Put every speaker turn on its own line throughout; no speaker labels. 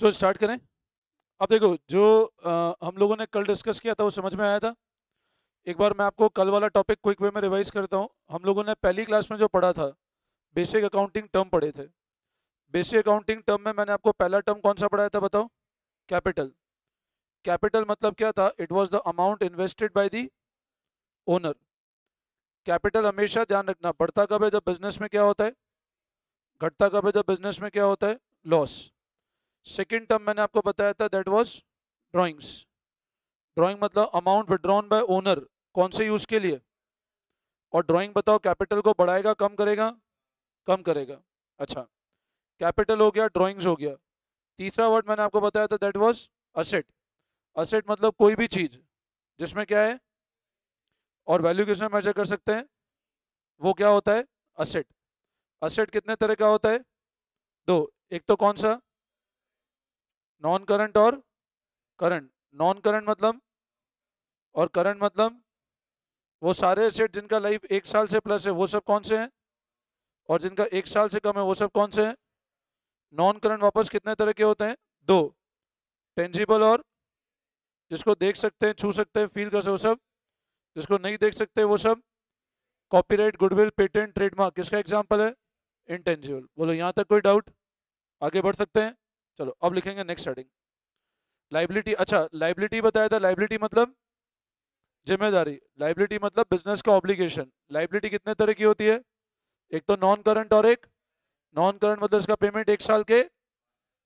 तो स्टार्ट करें। अब देखो जो हम लोगों ने कल डिस्कस किया था वो समझ में आया था। एक बार मैं आपको कल वाला टॉपिक क्विक वे में रिवाइज करता हूँ। हम लोगों ने पहली क्लास में जो पढ़ा था बेसिक अकाउंटिंग टर्म पढ़े थे। बेसिक अकाउंटिंग टर्म में मैंने आपको पहला टर्म कौन सा पढ़ाया था बताओ? कैपिटल। कैपिटल मतलब क्या था? It was the amount invested by the owner. Capital हमेशा ध्यान रखना बढ़ता कब है? जब बिजनेस में क्या होता है? घटता कब है? जब बिजनेस में क्या होता है? लॉस। सेकेंड टर्म मैंने आपको बताया था दैट वाज ड्रॉइंग्स। ड्राइंग मतलब अमाउंट विड्रॉन बाय ओनर, कौन से यूज के लिए? और ड्राइंग बताओ कैपिटल को बढ़ाएगा कम करेगा? कम करेगा। अच्छा, कैपिटल हो गया, ड्राइंग्स हो गया। तीसरा वर्ड मैंने आपको बताया था दैट वाज असेट। असेट मतलब कोई भी चीज जिसमें क्या है और वैल्यू किसमें मेजर कर सकते हैं, वो क्या होता है? असेट। असेट कितने तरह का होता है? दो। एक तो कौन सा? नॉन करंट और करंट। नॉन करंट मतलब और करंट मतलब वो सारे एसेट जिनका लाइफ 1 साल से प्लस है वो सब कौन से हैं, और जिनका 1 साल से कम है वो सब कौन से हैं? नॉन करंट वापस कितने तरह के होते हैं? दो। टेंजिबल और जिसको देख सकते हैं, छू सकते हैं, फील कर सकते हैं वो सब। जिसको नहीं देख सकते वो सब। कॉपीराइट, गुडविल, पेटेंट, ट्रेडमार्क किसका एग्जाम्पल है? इंटेंजिबल। बोलो यहाँ तक कोई डाउट? आगे बढ़ सकते हैं? चलो अब लिखेंगे नेक्स्ट हेडिंग। लाइबिलिटी। अच्छा, लाइबिलिटी बताया था। लाइबिलिटी मतलब जिम्मेदारी। लाइबिलिटी मतलब बिजनेस का ऑब्लिगेशन। लाइबिलिटी कितने तरह की होती है? एक तो नॉन करंट और एक नॉन करंट मतलब इसका पेमेंट 1 साल के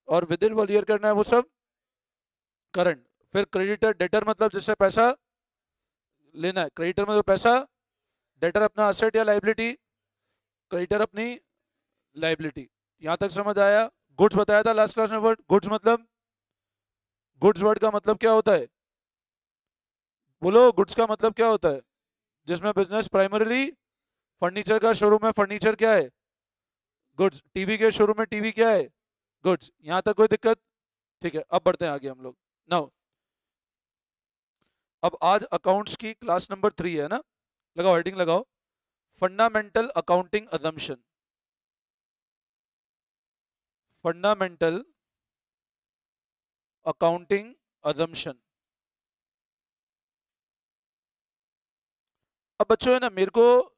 और विद इन 1 ईयर करना है वो सब करंट। फिर क्रेडिटर, डेटर मतलब जिससे पैसा लेना है। क्रेडिटर मतलब पैसा, डेटर अपना असेट या लाइबिलिटी, क्रेडिटर अपनी लाइबिलिटी। यहां तक समझ आया? गुड्स बताया था लास्ट क्लास में वर्ड। गुड्स मतलब, गुड्स वर्ड का मतलब क्या होता है? बोलो, गुड्स का मतलब क्या होता है? जिसमें बिजनेस प्राइमरीली फर्नीचर का शोरूम है, फर्नीचर क्या है? गुड्स। टीवी के शोरूम में टीवी क्या है? गुड्स। यहां तक कोई दिक्कत? ठीक है, अब बढ़ते हैं आगे हम लोग। नाउ अब आज अकाउंट्स की क्लास नंबर 3 है ना। लगाओ हेडिंग लगाओ, fundamental accounting assumption. Fundamental accounting assumption. अब बच्चों है ना, मेरे को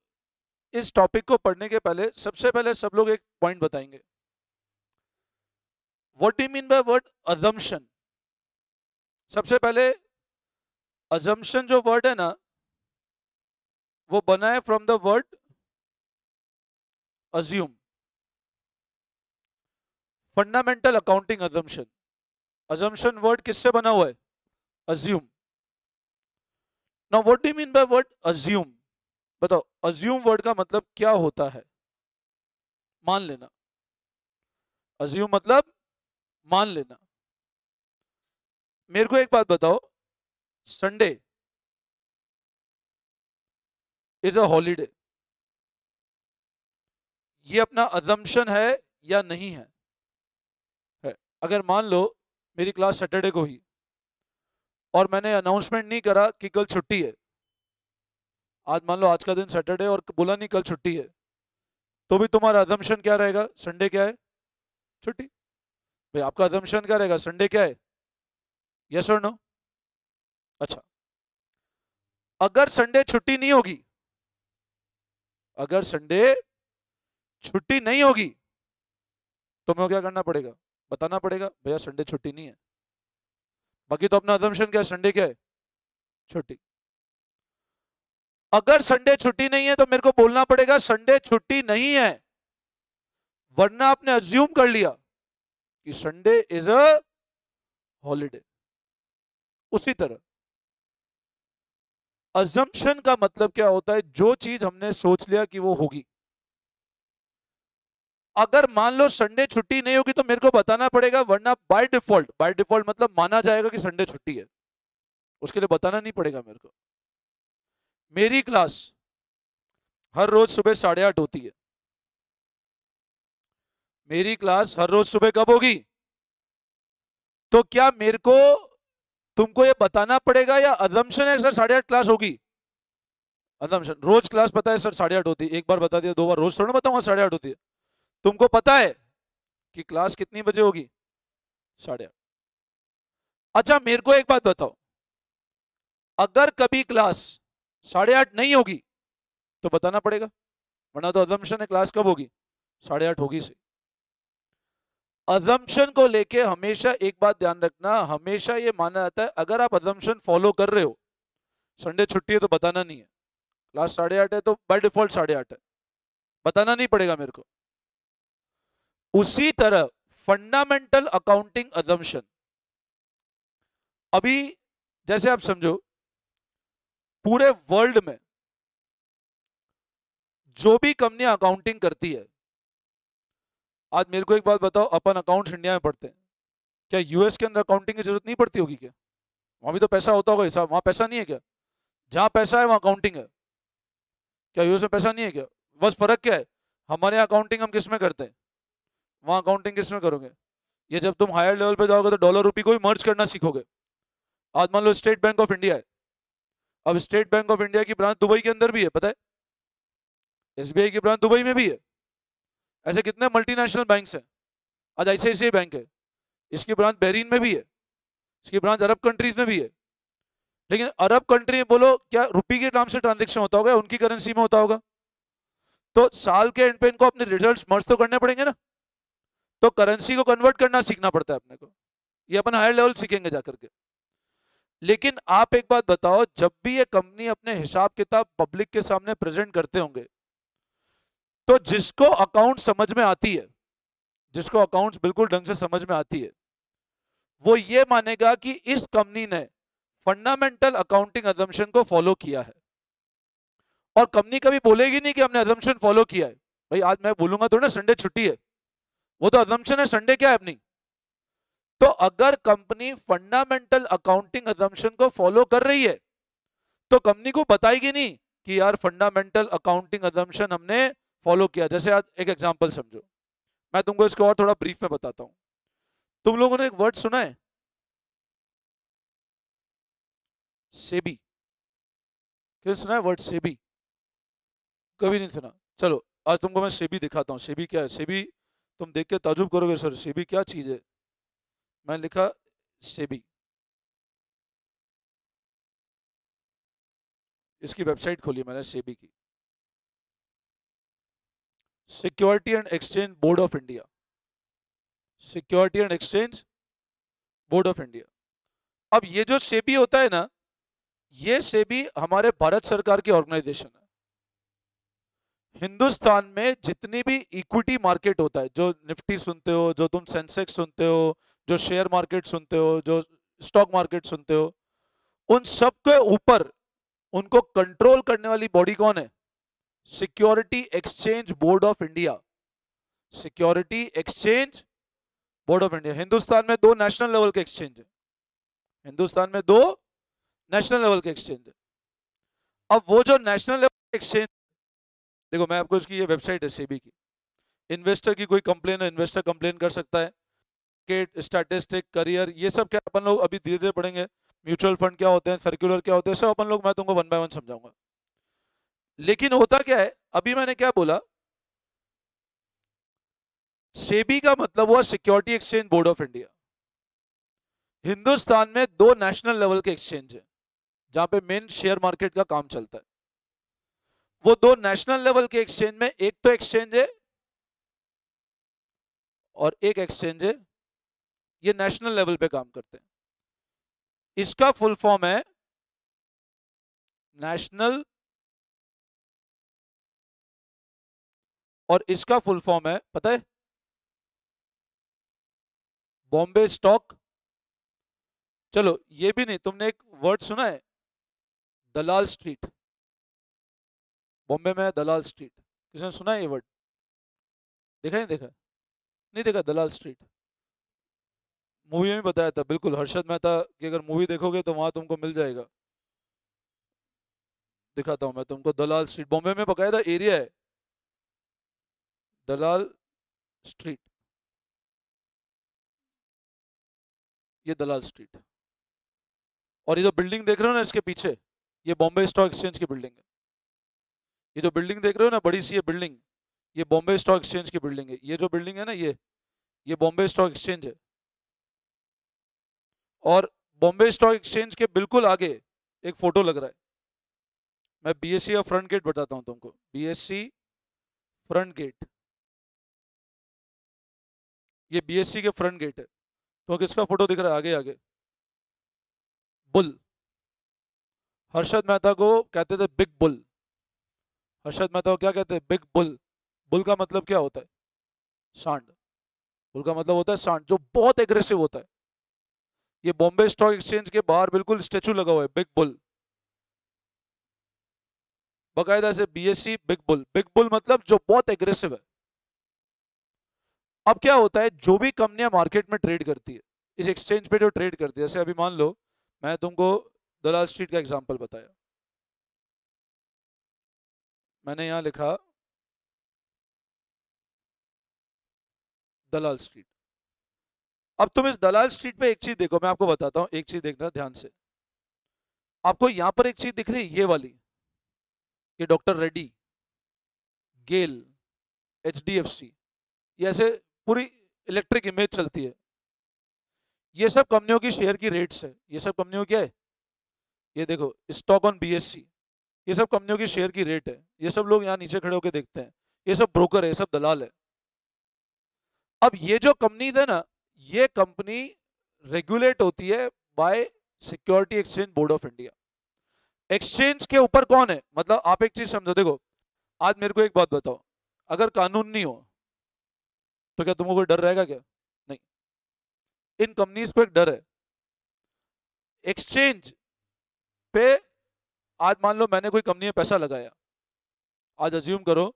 इस टॉपिक को पढ़ने के पहले सबसे पहले सब लोग एक पॉइंट बताएंगे। What do you mean by word assumption? सबसे पहले अजम्पशन जो वर्ड है ना वो बना है from the word assume. Fundamental accounting assumption. Assumption word किससे बना हुआ है? Assume. Now what do you mean by word assume? बताओ, अज्यूम वर्ड का मतलब क्या होता है? मान लेना। अज्यूम मतलब मान लेना। मेरे को एक बात बताओ, संडे इज अ हॉलीडे, ये अपना अजम्पशन है या नहीं है? है। अगर मान लो मेरी क्लास सैटरडे को ही और मैंने अनाउंसमेंट नहीं करा कि कल छुट्टी है, आज मान लो आज का दिन सैटरडे और बोला नहीं कल छुट्टी है, तो भी तुम्हारा अजम्पशन क्या रहेगा? संडे क्या है? छुट्टी। भाई आपका अजम्पशन क्या रहेगा? संडे क्या है? यस और नो? अच्छा, अगर संडे छुट्टी नहीं होगी, अगर संडे छुट्टी नहीं होगी तो मैं क्या करना पड़ेगा? बताना पड़ेगा भैया संडे छुट्टी नहीं है। बाकी तो अपना अजम्पशन क्या है? संडे क्या है? छुट्टी। अगर संडे छुट्टी नहीं है तो मेरे को बोलना पड़ेगा संडे छुट्टी नहीं है, वरना आपने अज्यूम कर लिया कि संडे इज अ हॉलीडे। उसी तरह अजम्पशन का मतलब क्या होता है? जो चीज हमने सोच लिया कि वो होगी। अगर मान लो संडे छुट्टी नहीं होगी तो मेरे को बताना पड़ेगा, वरना बाय डिफॉल्ट, बाय डिफॉल्ट मतलब माना जाएगा कि संडे छुट्टी है, उसके लिए बताना नहीं पड़ेगा मेरे को। मेरी क्लास हर रोज सुबह 8:30 होती है। मेरी क्लास हर रोज सुबह कब होगी? तो क्या मेरे को तुमको ये बताना पड़ेगा या अजम्पशन है सर 8:30 क्लास होगी? अजम्पशन। रोज क्लास पता है सर 8:30 होती है, एक बार बता दिया, 2 बार रोज थोड़ा बताऊंगा 8:30 होती है। तुमको पता है कि क्लास कितनी बजे होगी? 8:30। अच्छा मेरे को एक बात बताओ, अगर कभी क्लास 8:30 नहीं होगी तो बताना पड़ेगा, वरना तो अजम्पशन है क्लास कब होगी, 8:30 होगी से। अजम्पशन को लेके हमेशा एक बात ध्यान रखना, हमेशा ये माना जाता है अगर आप अजम्पशन फॉलो कर रहे हो, संडे छुट्टी है तो बताना नहीं है, क्लास 8:30 है तो बाय डिफॉल्ट 8:30 है, बताना नहीं पड़ेगा मेरे को। उसी तरह फंडामेंटल अकाउंटिंग अजम्पशन, अभी जैसे आप समझो पूरे वर्ल्ड में जो भी कंपनियां अकाउंटिंग करती है, आज मेरे को एक बात बताओ, अपन अकाउंट्स इंडिया में पढ़ते हैं, क्या यूएस के अंदर अकाउंटिंग की जरूरत नहीं पड़ती होगी क्या? वहां भी तो पैसा होता होगा हिसाब, वहां पैसा नहीं है क्या? जहां पैसा है वहां अकाउंटिंग है, क्या यूएस में पैसा नहीं है क्या? बस फर्क क्या है, हमारे यहाँ अकाउंटिंग हम किस में करते हैं, वहां अकाउंटिंग किस में करोगे? ये जब तुम हायर लेवल पे जाओगे तो डॉलर रुपी को भी मर्ज करना सीखोगे। आज मान लो स्टेट बैंक ऑफ इंडिया है, अब स्टेट बैंक ऑफ इंडिया की ब्रांच दुबई के अंदर भी है, पता है? एसबीआई की ब्रांच दुबई में भी है। ऐसे कितने मल्टीनेशनल बैंक्स हैं, आज आईसीआईसीआई बैंक है, इसकी ब्रांच बहरीन में भी है, इसकी ब्रांच अरब कंट्रीज में भी है। लेकिन अरब कंट्री में बोलो क्या रुपी के नाम से ट्रांजेक्शन होता होगा, उनकी करेंसी में होता होगा? तो साल के एंड पे इनको अपने रिजल्ट्स मर्ज तो करने पड़ेंगे ना, तो करेंसी को कन्वर्ट करना सीखना पड़ता है अपने को, ये अपन हायर लेवल सीखेंगे जाकर के। लेकिन आप एक बात बताओ, जब भी ये कंपनी अपने हिसाब किताब पब्लिक के सामने प्रेजेंट करते होंगे, तो जिसको अकाउंट समझ में आती है, जिसको अकाउंट्स बिल्कुल ढंग से समझ में आती है, वो ये मानेगा कि इस कंपनी ने फंडामेंटल अकाउंटिंग अजम्पशन को फॉलो किया है। और कंपनी कभी बोलेगी नहीं कि हमने अजम्पशन फॉलो किया है। भाई आज मैं बोलूंगा तो ना संडे छुट्टी है, वो तो अजम्पशन है, संडे क्या है अपनी। तो अगर कंपनी फंडामेंटल अकाउंटिंग अजम्पशन को फॉलो कर रही है तो कंपनी को बताएगी नहीं कि यार फंडामेंटल अकाउंटिंग अजम्पशन हमने फॉलो किया। जैसे आज एक एग्जांपल समझो, मैं तुमको इसको और थोड़ा ब्रीफ में बताता हूं। तुम लोगों ने एक वर्ड सुना है सेबी? किसने सुना है वर्ड सेबी? कभी नहीं सुना? चलो आज तुमको मैं सेबी दिखाता हूँ। सेबी क्या है? सेबी तुम देख के ताजुब करोगे, सर सेबी क्या चीज है। मैं लिखा सेबी, इसकी वेबसाइट खोली मैंने सेबी की, security and exchange board of India, security and exchange board of India. अब ये जो सेबी होता है ना, ये सेबी हमारे भारत सरकार की ऑर्गेनाइजेशन है। हिंदुस्तान में जितनी भी इक्विटी मार्केट होता है, जो निफ्टी सुनते हो, जो तुम सेंसेक्स सुनते हो, जो शेयर मार्केट सुनते हो, जो स्टॉक मार्केट सुनते हो, उन सब के ऊपर उनको कंट्रोल करने वाली बॉडी कौन है? Security exchange board of India, security exchange board of India. Hindustan में दो नेशनल लेवल के एक्सचेंज है, हिंदुस्तान में दो नेशनल लेवल के एक्सचेंज है। अब वो जो नेशनल लेवल एक्सचेंज, देखो मैं आपको इसकी ये वेबसाइट है सेबी की, इन्वेस्टर की कोई कंप्लेन है, इन्वेस्टर कंप्लेन कर सकता है, मार्केट स्टैटिस्टिक करियर ये सब क्या अपन लोग अभी धीरे धीरे पढ़ेंगे, म्यूचुअल फंड क्या होते हैं, सर्कुलर क्या होते हैं, सब अपन लोग मैं तुमको वन बाय वन समझाऊंगा। लेकिन होता क्या है, अभी मैंने क्या बोला, सेबी का मतलब हुआ security exchange board of India. Hindustan में दो नेशनल लेवल के एक्सचेंज है जहां पे मेन शेयर मार्केट का काम चलता है। वो दो नेशनल लेवल के एक्सचेंज में एक तो एक्सचेंज है और एक एक्सचेंज है, ये नेशनल लेवल पे काम करते हैं। इसका फुल फॉर्म है नेशनल, और इसका फुल फॉर्म है पता है, बॉम्बे स्टॉक। चलो ये भी नहीं, तुमने एक वर्ड सुना है दलाल स्ट्रीट? बॉम्बे में है दलाल स्ट्रीट, किसने सुना है ये वर्ड? देखा नहीं देखा? नहीं देखा दलाल स्ट्रीट? मूवी में बताया था, बिल्कुल हर्षद मेहता की अगर मूवी देखोगे तो वहां तुमको मिल जाएगा। दिखाता हूं मैं तुमको, दलाल स्ट्रीट बॉम्बे में बकायदा एरिया है, दलाल स्ट्रीट, ये दलाल स्ट्रीट। और ये जो बिल्डिंग देख रहे हो ना इसके पीछे, ये बॉम्बे स्टॉक एक्सचेंज की बिल्डिंग है। ये जो बिल्डिंग देख रहे हो ना बड़ी सी ये बिल्डिंग, ये बॉम्बे स्टॉक एक्सचेंज की बिल्डिंग है। ये जो बिल्डिंग है ना, ये बॉम्बे स्टॉक एक्सचेंज है। और बॉम्बे स्टॉक एक्सचेंज के बिल्कुल आगे एक फोटो लग रहा है। मैं बीएससी का फ्रंट गेट बताता हूं तुमको। बीएससी फ्रंट गेट, ये बीएससी के फ्रंट गेट है। तो किसका फोटो दिख रहा है आगे आगे? बुल। हर्षद मेहता को कहते थे बिग बुल। हर्षद मेहता को क्या कहते हैं? Big bull. बुल का मतलब क्या होता है? सांड। बुल का मतलब होता है सांड, जो बहुत एग्रेसिव होता है। ये बॉम्बे स्टॉक एक्सचेंज के बाहर बिल्कुल स्टेचू लगा हुआ है, बिग बुल, बकायदा से BSc big bull. Big bull मतलब जो बहुत एग्रेसिव है। अब क्या होता है, जो भी कंपनियां मार्केट में ट्रेड करती है, इस एक्सचेंज पे जो ट्रेड करती है, जैसे अभी मान लो मैं तुमको दलाल स्ट्रीट का एग्जांपल बताया, मैंने यहां लिखा दलाल स्ट्रीट। अब तुम इस दलाल स्ट्रीट पे एक चीज देखो, मैं आपको बताता हूं, एक चीज देखना ध्यान से। आपको यहां पर एक चीज दिख रही है, ये वाली, ये डॉक्टर रेड्डी, गेल, एचडीएफसी, ये ऐसे पूरी इलेक्ट्रिक इमेज चलती है। ये सब कंपनियों की शेयर की रेट्स है। ये सब कंपनियों क्या है? ये देखो, स्टॉक ऑन बीएससी, ये सब कंपनियों की शेयर की रेट है। ये सब लोग यहाँ नीचे खड़े होकर देखते हैं। ये सब ब्रोकर है, ये सब दलाल है। अब ये जो कंपनी है ना, ये कंपनी रेगुलेट होती है bye security exchange board of India. Exchange के ऊपर कौन है? मतलब आप एक चीज समझो, देखो आज मेरे को एक बात बताओ, अगर कानून नहीं हो तो क्या तुमको कोई डर रहेगा क्या? नहीं। इन कंपनीज को एक डर है। एक्सचेंज पे आज मान लो मैंने कोई कंपनी में पैसा लगाया, आज अज्यूम करो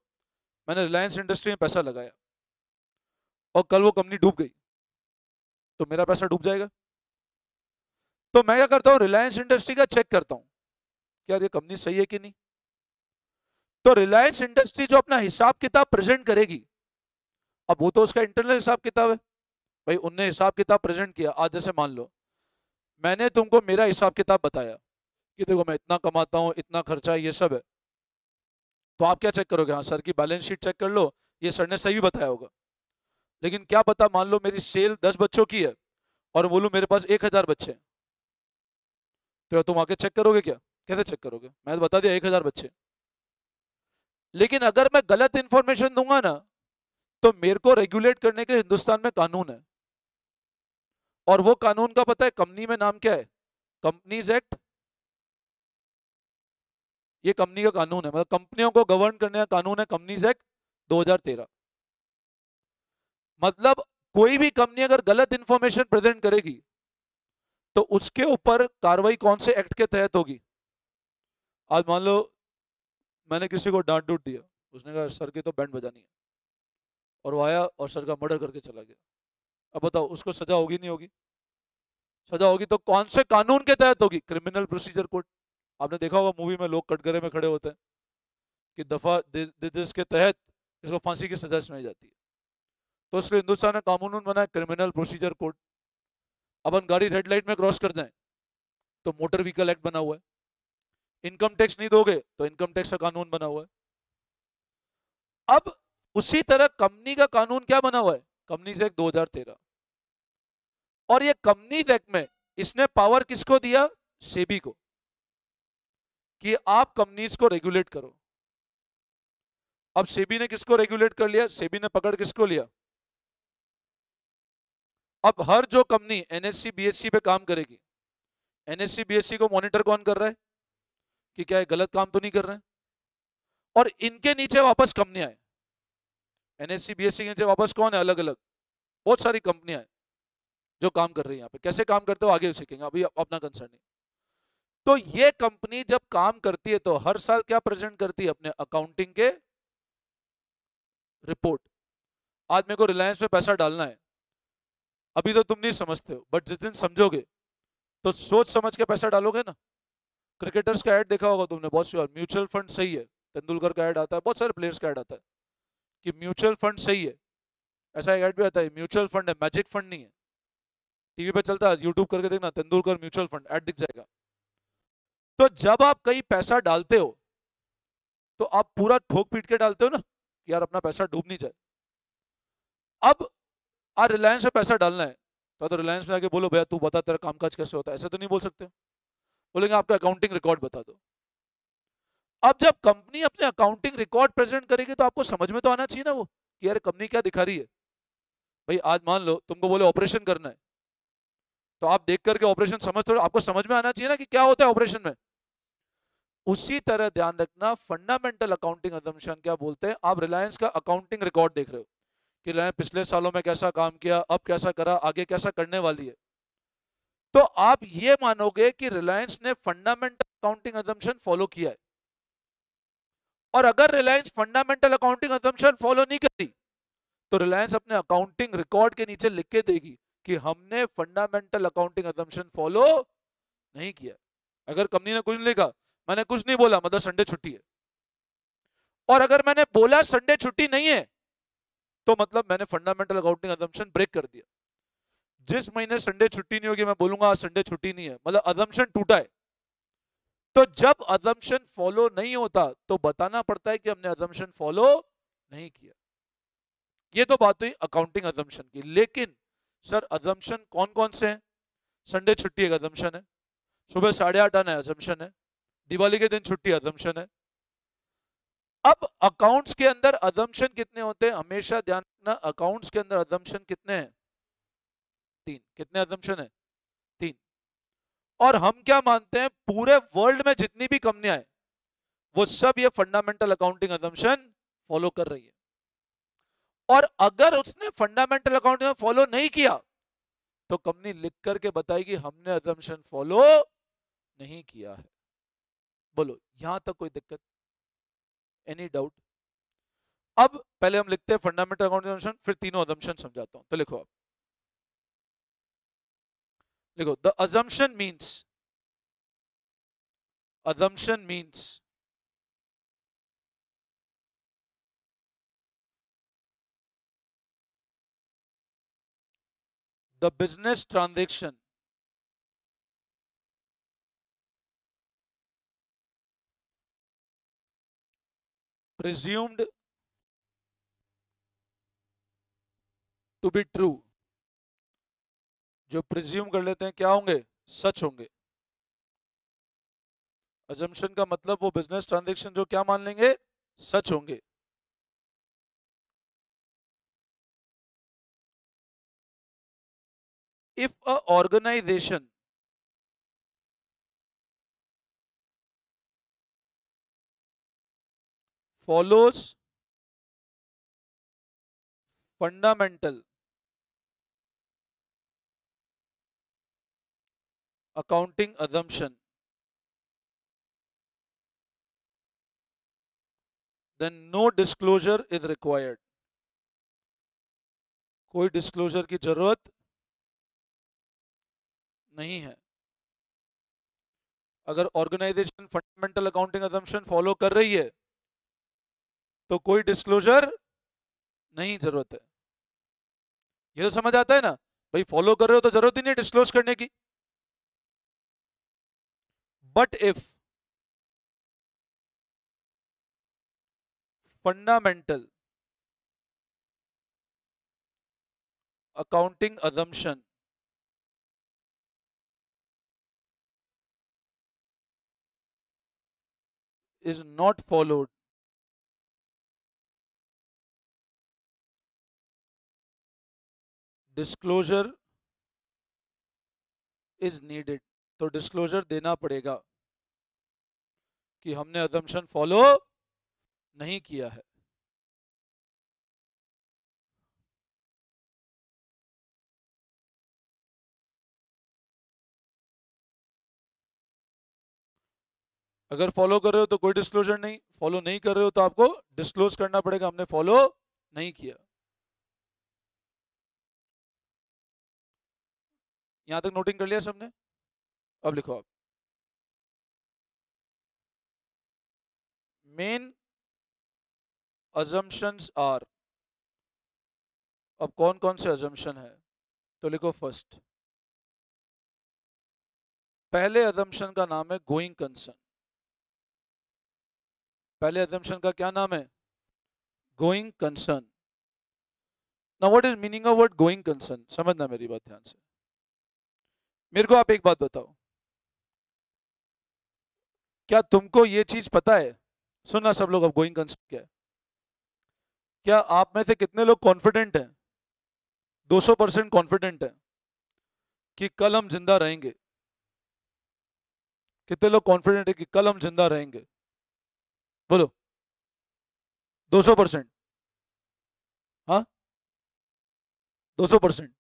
मैंने रिलायंस इंडस्ट्री में पैसा लगाया और कल वो कंपनी डूब गई, तो मेरा पैसा डूब जाएगा। तो मैं क्या करता हूं, रिलायंस इंडस्ट्री का चेक करता हूं कि यार ये कंपनी सही है कि नहीं। तो रिलायंस इंडस्ट्री जो अपना हिसाब किताब प्रेजेंट करेगी, अब वो तो उसका इंटरनल हिसाब किताब है भाई, उनने हिसाब किताब प्रेजेंट किया। आज जैसे मान लो मैंने तुमको मेरा हिसाब किताब बताया कि देखो मैं इतना कमाता हूं, इतना खर्चा है, ये सब है, तो आप क्या चेक करोगे? हाँ सर की बैलेंस शीट चेक कर लो, ये सर ने सही बताया होगा। लेकिन क्या पता मान लो मेरी सेल 10 बच्चों की है और बोलूं मेरे पास 1000 बच्चे हैं, तो तुम आके चेक करोगे क्या? कैसे चेक करोगे? मैं तो बता दिया 1000 बच्चे। लेकिन अगर मैं गलत इंफॉर्मेशन दूंगा ना, तो मेरे को रेगुलेट करने के हिंदुस्तान में कानून है। और वो कानून का पता है कंपनी में नाम क्या है? Companies act. ये कंपनी का कानून है, मतलब कंपनियों को गवर्न करने का कानून है कंपनीज एक्ट 2013। मतलब कोई भी कंपनी अगर गलत इंफॉर्मेशन प्रेजेंट करेगी तो उसके ऊपर कार्रवाई कौन से एक्ट के तहत होगी? आज मान लो मैंने किसी को डांट डूट दिया, उसने कहा सर की तो बैंड बजानी है, और वो आया और सर का मर्डर करके चला गया। अब बताओ उसको सजा होगी नहीं होगी? सजा होगी। तो कौन से कानून के तहत होगी? Criminal procedure code. आपने देखा होगा मूवी में लोग कटघरे में खड़े होते हैं कि दफा दिस के तहत इसको फांसी की सजा सुनाई जाती है। तो इसलिए हिंदुस्तान ने कानून बनाया क्रिमिनल प्रोसीजर कोड। अपन गाड़ी रेड लाइट में क्रॉस कर जाए तो मोटर व्हीकल एक्ट बना हुआ है। इनकम टैक्स नहीं दोगे तो इनकम टैक्स का कानून बना हुआ है। अब उसी तरह कंपनी का कानून क्या बना हुआ है? Companies act 2013। और ये कंपनीज एक्ट में इसने पावर किसको दिया? सेबी को, कि आप कंपनीज को रेगुलेट करो। अब सेबी ने किसको रेगुलेट कर लिया? सेबी ने पकड़ किसको लिया? अब हर जो कंपनी एनएससी बीएससी पे काम करेगी, एनएससी बीएससी को मॉनिटर कौन कर रहा है कि क्या है गलत काम तो नहीं कर रहे हैं? और इनके नीचे वापस कंपनियां हैं, एनएससी बीएससी के नीचे वापस कौन है? अलग अलग बहुत सारी कंपनियां हैं जो काम कर रही है यहाँ पे। कैसे काम करते हो आगे सीखेंगे, अभी अपना कंसर्न नहीं। तो ये कंपनी जब काम करती है तो हर साल क्या प्रेजेंट करती है? अपने अकाउंटिंग के रिपोर्ट। आज मेरे को रिलायंस में पैसा डालना है, अभी तो तुम नहीं समझते हो, बट जिस दिन समझोगे तो सोच समझ के पैसा डालोगे ना। क्रिकेटर्स का ऐड देखा होगा तुमने बहुत सी बार, म्यूचुअल फंड सही है, तेंदुलकर का ऐड आता है, बहुत सारे प्लेयर्स का ऐड आता है कि म्यूचुअल फंड सही है। ऐसा एक ऐड भी आता है म्यूचुअल फंड है, मैजिक फंड नहीं है। टीवी पे चलता है, यूट्यूब करके देखना तेंदुलकर म्यूचुअल फंड, ऐड दिख जाएगा। तो जब आप कहीं पैसा डालते हो तो आप पूरा ठोक पीट के डालते हो ना कि यार अपना पैसा डूब नहीं जाए। अब आज रिलायंस में पैसा डालना है, तो रिलायंस में आके बोलो भैया तू बता तेरा कामकाज कैसे होता है, ऐसे तो नहीं बोल सकते। बोलेंगे आपका अकाउंटिंग रिकॉर्ड बता दो। अब जब कंपनी अपने अकाउंटिंग रिकॉर्ड प्रेजेंट करेगी तो आपको समझ में तो आना चाहिए ना वो, कि यार कंपनी क्या दिखा रही है। भाई आज मान लो तुमको बोले ऑपरेशन करना है, तो आप देख करके ऑपरेशन समझ, तो आपको समझ में आना चाहिए ना कि क्या होता है ऑपरेशन में। उसी तरह ध्यान रखना, फंडामेंटल अकाउंटिंग असम्पशन क्या बोलते हैं, आप रिलायंस का अकाउंटिंग रिकॉर्ड देख रहे हो कि रिलायंस पिछले सालों में कैसा काम किया, अब कैसा करा, आगे कैसा करने वाली है, तो आप ये मानोगे कि रिलायंस ने फंडामेंटल अकाउंटिंग असम्पशन फॉलो किया है। और अगर Reliance fundamental accounting assumption follow नहीं करी, तो रिलायंस अपने अकाउंटिंग रिकॉर्ड के नीचे लिख के देगी कि हमने फंडामेंटल अकाउंटिंग असम्पशन फॉलो नहीं किया। अगर कंपनी ने कुछ नहीं लिखा, मैंने कुछ नहीं बोला, मतलब संडे छुट्टी है। और अगर मैंने बोला संडे छुट्टी नहीं है, तो मतलब मैंने फंडामेंटल अकाउंटिंग असम्पशन ब्रेक कर दिया। जिस महीने संडे छुट्टी नहीं होगी मैं बोलूंगा आज संडे छुट्टी नहीं है, मतलब असम्पशन टूटा है। तो जब असम्पशन फॉलो नहीं होता तो बताना पड़ता है कि हमने असम्पशन फॉलो नहीं किया। ये तो बात हुई अकाउंटिंग असम्पशन की। लेकिन सर असम्पशन कौन कौन से हैं? संडे छुट्टी एक असम्पशन है, सुबह 8:30 आना असम्पशन है, दिवाली के दिन छुट्टी असम्पशन है। अब अकाउंट्स के अंदर असम्पशन कितने होते हैं, हमेशा ध्यान रखना, अकाउंट्स के अंदर असम्पशन कितने हैं? 3। कितने असम्पशन है? 3। और हम क्या मानते हैं, पूरे वर्ल्ड में जितनी भी कंपनियां हैं वो सब ये फंडामेंटल अकाउंटिंग असम्पशन फॉलो कर रही है। और अगर उसने फंडामेंटल अकाउंटिंग फॉलो नहीं किया तो कंपनी लिख करके बताएगी हमने असम्पशन फॉलो नहीं किया है। बोलो यहां तक कोई दिक्कत, एनी डाउट? अब पहले हम लिखते हैं फंडामेंटल अकाउंटिंग असम्पशन, फिर तीनों असम्पशन समझाता हूं। तो लिखो आप, लिखो the assumption means the business transaction presumed to be true। जो प्रिज्यूम कर लेते हैं क्या होंगे? सच होंगे। assumption का मतलब वो बिजनेस ट्रांजैक्शन जो क्या मान लेंगे? सच होंगे। if a organization follows fundamental accounting assumption, then no disclosure is required। कोई डिस्क्लोजर की जरूरत नहीं है। अगर organisation fundamental accounting assumption follow कर रही है तो कोई डिस्क्लोजर नहीं जरूरत है। ये तो समझ आता है ना भाई, फॉलो कर रहे हो तो जरूरत ही नहीं डिस्क्लोज करने की। But if fundamental accounting assumption is not followed, disclosure is needed। तो डिस्क्लोजर देना पड़ेगा कि हमने assumption फॉलो नहीं किया है। अगर फॉलो कर रहे हो तो कोई डिस्क्लोजर नहीं, फॉलो नहीं कर रहे हो तो आपको डिस्क्लोज करना पड़ेगा हमने फॉलो नहीं किया। यहां तक नोटिंग कर लिया सबने? अब लिखो आप, मेन assumptions are। अब कौन कौन से assumption है? तो लिखो फर्स्ट, पहले assumption का नाम है गोइंग कंसर्न। पहले assumption का क्या नाम है? Going concern. Now what is meaning of word going concern? समझना मेरी बात ध्यान से। मेरे को आप एक बात बताओ, क्या तुमको ये चीज पता है, सुनना सब लोग, अब गोइंग कंसर्न क्या है, क्या आप में से कितने लोग कॉन्फिडेंट हैं, 200% कॉन्फिडेंट हैं कि कल हम जिंदा रहेंगे? कितने लोग कॉन्फिडेंट है कि कल हम जिंदा रहेंगे? बोलो। 200%? हाँ, 200%।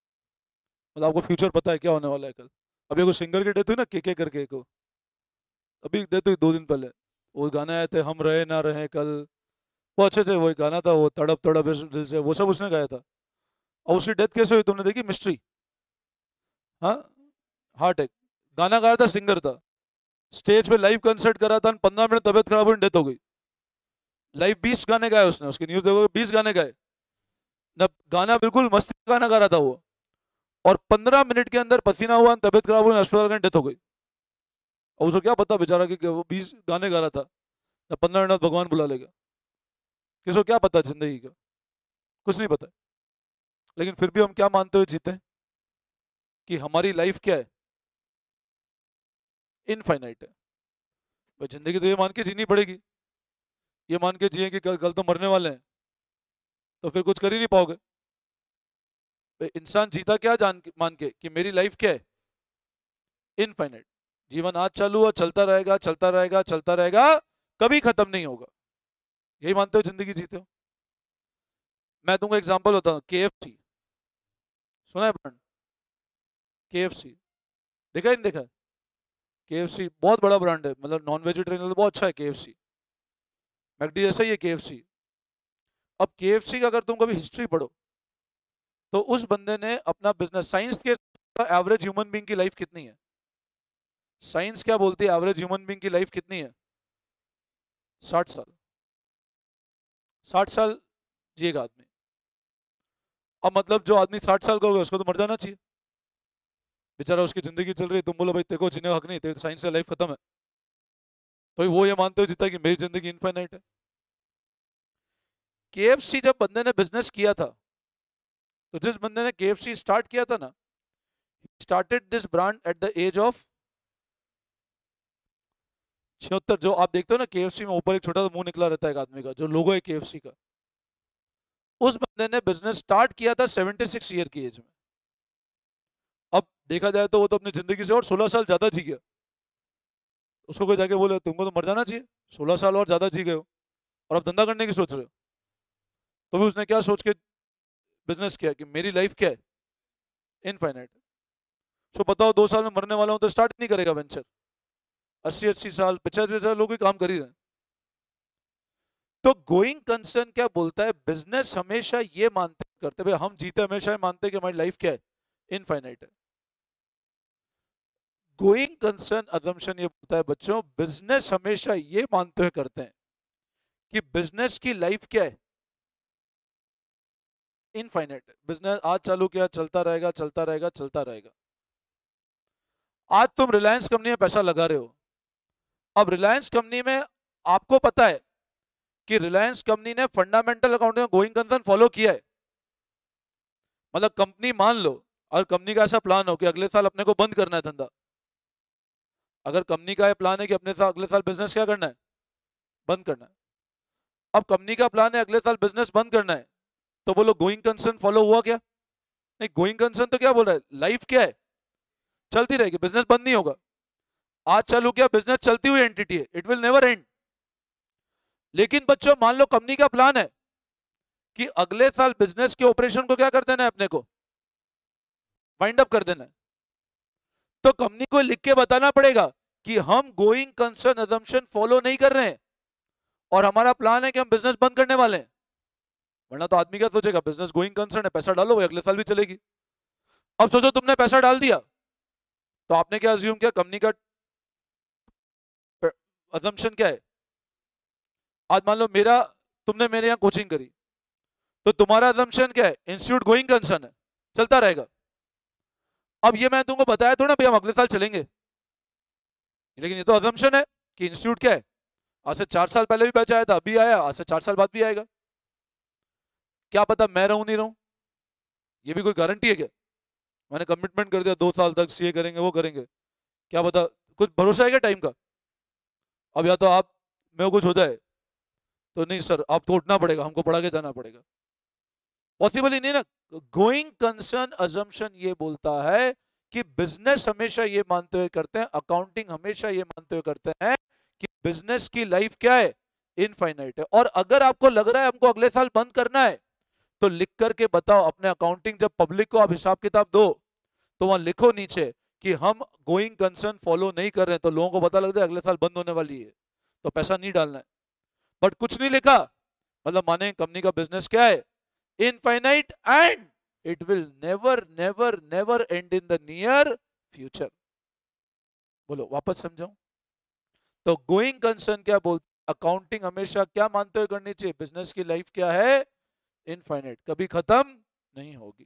मतलब आपको फ्यूचर पता है क्या होने वाला है कल? अभी एगो सिंगर की डेथ हुई ना, के करके, को अभी डेथ हुई 2 दिन पहले। वो गाने आए थे, हम रहे ना रहे कल, वो अच्छे थे, वो एक गाना था, वो तड़प तड़प इस दिल से, वो सब उसने गाया था। और उसकी डेथ कैसे हुई तुमने देखी? मिस्ट्री। हाँ, हार्ट अटैक। गाना गाया था, सिंगर था, स्टेज पे लाइव कंसर्ट करा था, 15 मिनट तबियत खराब हुई, डेथ हो गई। लाइव 20 गाने गाए उसने, उसकी न्यूज देखोगे 20 गाने गाए ना, गाना बिल्कुल मस्ती का गाना गा रहा था वो, और 15 मिनट के अंदर पसीना हुआ, तबियत खराब हुई, अस्पताल गए, डेथ हो गई। और उसको क्या पता बेचारा कि वो 20 गाने गा रहा था, ना 15 मिनट भगवान बुला लेगा। किसको क्या पता जिंदगी का? कुछ नहीं पता। लेकिन फिर भी हम क्या मानते हुए जीते हैं कि हमारी लाइफ क्या है? इनफाइनाइट है। भाई जिंदगी तो ये मान के जीनी पड़ेगी, ये मान के जिए कि कल तो मरने वाले हैं, तो फिर कुछ कर ही नहीं पाओगे। भाई इंसान जीता क्या मान के कि मेरी लाइफ क्या है? इनफाइनाइट। जीवन आज चालू हुआ, चलता रहेगा, चलता रहेगा, चलता रहेगा, कभी खत्म नहीं होगा। यही मानते हो जिंदगी जीते हो? मैं दूंगा एग्जांपल, होता हूँ KFC। सुना है ब्रांड? KFC देखा ही नहीं देखा? KFC बहुत बड़ा ब्रांड है, मतलब नॉन वेजिटेरियन तो बहुत अच्छा है KFC। मैकडी जैसा ही है KFC। अब KFC का अगर तुम कभी हिस्ट्री पढ़ो, तो उस बंदे ने अपना बिजनेस, साइंस के एवरेज ह्यूमन बीइंग की लाइफ कितनी है? साइंस क्या बोलती है, एवरेज ह्यूमन बीइंग की लाइफ कितनी है? 60 साल। 60 साल जिएगा आदमी। अब मतलब जो आदमी 60 साल का होगा उसको तो मर जाना चाहिए, बेचारा, उसकी जिंदगी चल रही है, तुम बोलो भाई तेरे को जीने का हक नहीं, तेरे साइंस से लाइफ खत्म है, तो वो ये मानते हो जीता कि मेरी जिंदगी इनफाइनाइट है। KFC जब बंदे ने बिजनेस किया था, तो जिस बंदे ने KFC स्टार्ट किया था ना, started this brand at the age of 76। जो आप देखते हो ना KFC में ऊपर एक छोटा सा मुंह निकला रहता है एक आदमी का, जो लोगो है KFC का, उस बंदे ने बिजनेस स्टार्ट किया था 76 ईयर की एज में। अब देखा जाए तो वो तो अपनी जिंदगी से और 16 साल ज्यादा जी गया। उसको कोई जाके बोले तुमको तो मर जाना चाहिए, 16 साल और ज्यादा जी गए हो, और अब धंधा करने की सोच रहे हो, तो भी उसने क्या सोच के बिजनेस किया कि मेरी लाइफ क्या है? इनफाइनाइट। तो बताओ 2 साल में मरने वाला हूं तो स्टार्ट नहीं करेगा वेंचर? 80-80 साल, 85 साल लोग भी काम कर ही रहे हैं। तो गोइंग कंसर्न क्या बोलता है? बिजनेस हमेशा ये मानते करते भाई हम जीते, हमेशा ये मानते कि हमारी लाइफ क्या है? इनफाइनाइट है। गोइंग कंसर्न अजम्पशन ये बोलता है बच्चों, बिजनेस हमेशा ये मानते हुए करते हैं कि बिजनेस की लाइफ क्या है? इनफाइनाइट है। बिजनेस आज चालू किया, चलता रहेगा, चलता रहेगा, चलता रहेगा। आज तुम रिलायंस कंपनी में पैसा लगा रहे हो, अब रिलायंस कंपनी में आपको पता है कि रिलायंस कंपनी ने फंडामेंटल अकाउंटिंग में गोइंग कंसर्न फॉलो किया है। मतलब कंपनी मान लो, और कंपनी का ऐसा प्लान हो कि अगले साल अपने को बंद करना है धंधा, अगर कंपनी का ये प्लान है कि अपने साल अगले साल बिजनेस क्या करना है? बंद करना है। अब कंपनी का प्लान है अगले साल बिजनेस बंद करना है, तो बोलो गोइंग कंसर्न फॉलो हुआ क्या? नहीं, गोइंग कंसर्न तो क्या बोल रहा है, लाइफ क्या है? चलती रहेगी, बिजनेस बंद नहीं होगा। आज चालू किया, बिजनेस चलती हुई एंटिटी है, इट विल नेवर एंड। लेकिन बच्चों मान लो कंपनी का प्लान है कि अगले साल बिजनेस के ऑपरेशन को क्या कर देना है, अपने को वाइंड अप कर देना है, तो कंपनी को लिख के बताना पड़ेगा कि हम गोइंग कंसर्न अजम्पशन फॉलो नहीं कर रहे हैं और हमारा प्लान है कि हम बिजनेस बंद करने वाले हैं। वरना तो आदमी क्या सोचेगा, बिजनेस गोइंग कंसर्न है, पैसा डालो, वो अगले साल भी चलेगी। अब सोचो तुमने पैसा डाल दिया, तो आपने क्या अज्यूम किया, कंपनी का अजम्पशन क्या है? आज मान लो तुमने मेरे यहाँ कोचिंग करी, तो तुम्हारा अजम्पशन क्या है? इंस्टीट्यूट गोइंग कंसर्न है, चलता रहेगा। अब ये मैं तुमको बताया थोड़ा ना हम अगले साल चलेंगे, लेकिन ये तो अजम्पशन है कि इंस्टीट्यूट क्या है, आज से 4 साल पहले भी बैच आया था, अभी आया, आज से 4 साल बाद भी आएगा। क्या पता मैं रहूं नहीं रहूं, ये भी कोई गारंटी है क्या? मैंने कमिटमेंट कर दिया 2 साल तक सीए करेंगे, वो करेंगे, क्या पता कुछ भरोसा है क्या टाइम का? अब या तो आप मेरे को कुछ हो जाए, तो नहीं सर आपको उठना पड़ेगा, हमको पढ़ा के जाना पड़ेगा, पॉसिबल ही नहीं ना। गोइंग कंसर्न अजम्पशन ये बोलता है कि बिजनेस हमेशा ये मानते हुए करते हैं, अकाउंटिंग हमेशा ये मानते हुए करते हैं कि बिजनेस की लाइफ क्या है, इनफाइनाइट है। और अगर आपको लग रहा है हमको अगले साल बंद करना है, तो लिख करके बताओ अपने अकाउंटिंग, जब पब्लिक को आप हिसाब किताब दो तो वहां लिखो नीचे कि हम गोइंग कंसर्न फॉलो नहीं कर रहे हैं, तो लोगों को पता लग जाए अगले साल बंद होने वाली है, तो पैसा नहीं डालना है। बट कुछ नहीं लिखा, मतलब माने कंपनी का बिजनेस क्या है, infinite, and it will never never never and in the near future. बोलो वापस समझाऊं? तो गोइंग कंसर्न क्या बोलते, अकाउंटिंग हमेशा क्या मानते हुए करनी चाहिए, बिजनेस की लाइफ क्या है, इनफाइनाइट, कभी खत्म नहीं होगी।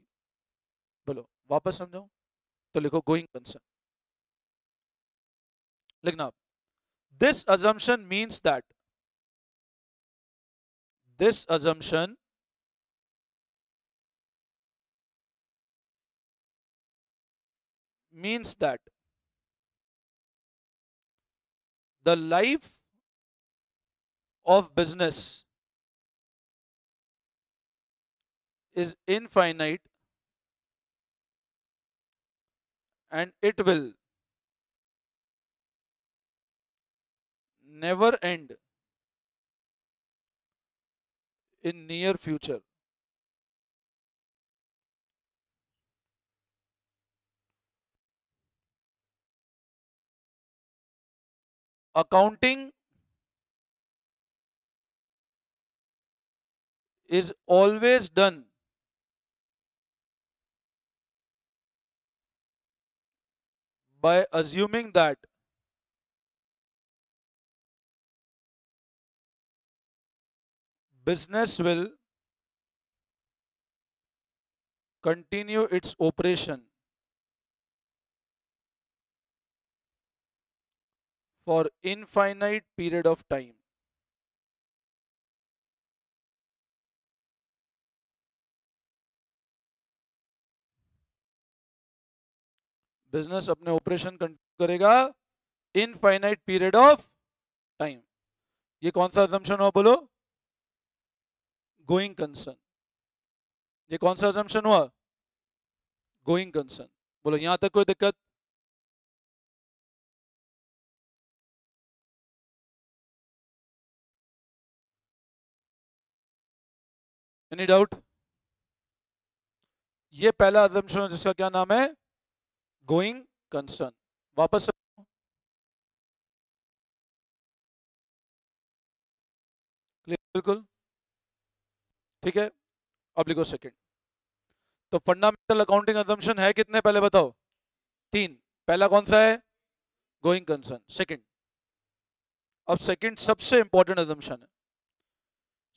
बोलो वापस समझाऊं? तो लिखो गोइंग कंसर्न, लिखना। This assumption means that, this assumption means that the life of business is infinite and it will never end in near future. Accounting is always done by assuming that business will continue its operation for infinite period of time. Business अपने operation continue करेगा infinite period of time. ये कौन सा assumption हुआ बोलो? Going concern. ये कौन सा assumption हुआ? Going concern. बोलो यहां तक कोई दिक्कत? Any doubt? ये पहला assumption है जिसका क्या नाम है, गोइंग कंसर्न। वापस से clear? बिल्कुल ठीक है। अब लिखो सेकंड। तो फंडामेंटल अकाउंटिंग assumption है कितने पहले बताओ? 3। पहला कौन सा है? Going concern. सेकंड, अब सेकंड सबसे इंपॉर्टेंट assumption है,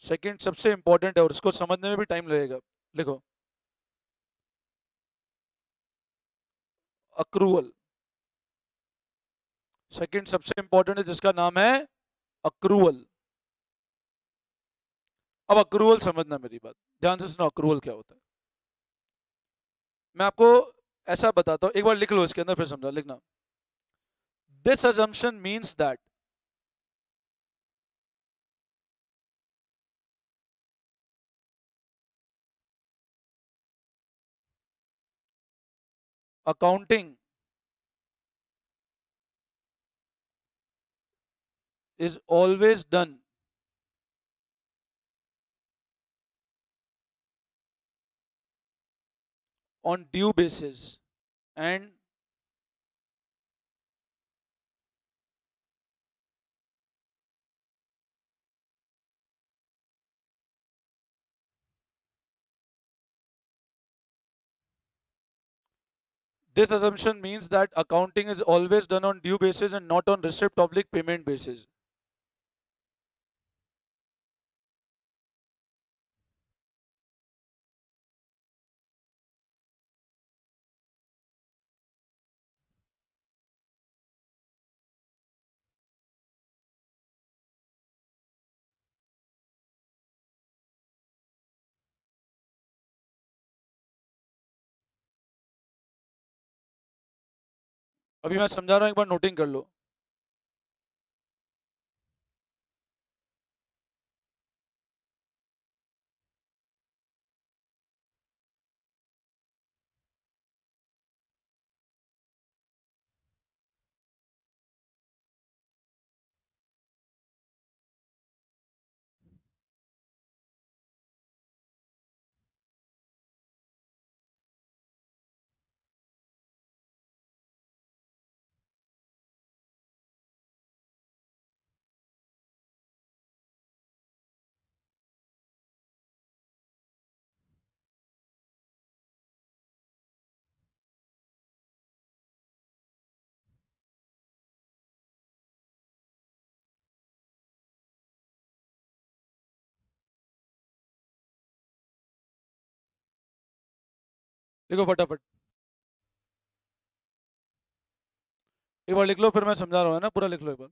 सेकंड सबसे इंपॉर्टेंट है और इसको समझने में भी टाइम लगेगा। लिखो अक्रूवल। सेकंड सबसे इंपॉर्टेंट है जिसका नाम है अक्रूवल। अब अक्रूवल समझना मेरी बात ध्यान से सुनो, अक्रूवल क्या होता है मैं आपको ऐसा बताता हूं, एक बार लिख लो इसके अंदर फिर समझा, लिखना। This assumption means that accounting is always done on due basis and this assumption means that accounting is always done on due basis and not on receipt public payment basis. अभी मैं समझा रहा हूँ, एक बार नोटिंग कर लो। देखो फटाफट एक बार लिख लो, फिर मैं समझा रहा हूँ, है ना, पूरा लिख लो एक बार।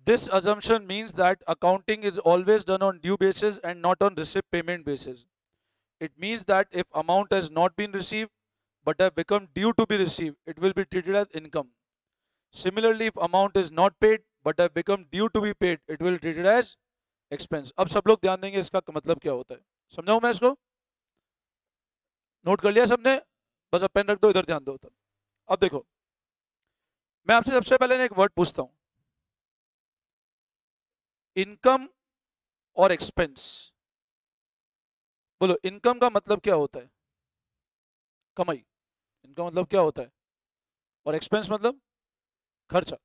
This assumption means that accounting is always done on due basis and not on receipt payment basis. It means that if amount has not been received but have become due to be received, it will be treated as income. Similarly, if amount is not paid but have become due to be paid, it will be treated as expense. अब सब लोग ध्यान देंगे इसका मतलब क्या होता है, समझाऊं मैं इसको? नोट कर लिया सबने? बस अब पेन रख दो, इधर ध्यान दो। तब अब देखो, मैं आपसे सबसे पहले एक वर्ड पूछता हूं, इनकम और एक्सपेंस। बोलो, इनकम का मतलब क्या होता है? कमाई। इनका मतलब क्या होता है? और एक्सपेंस मतलब खर्चा।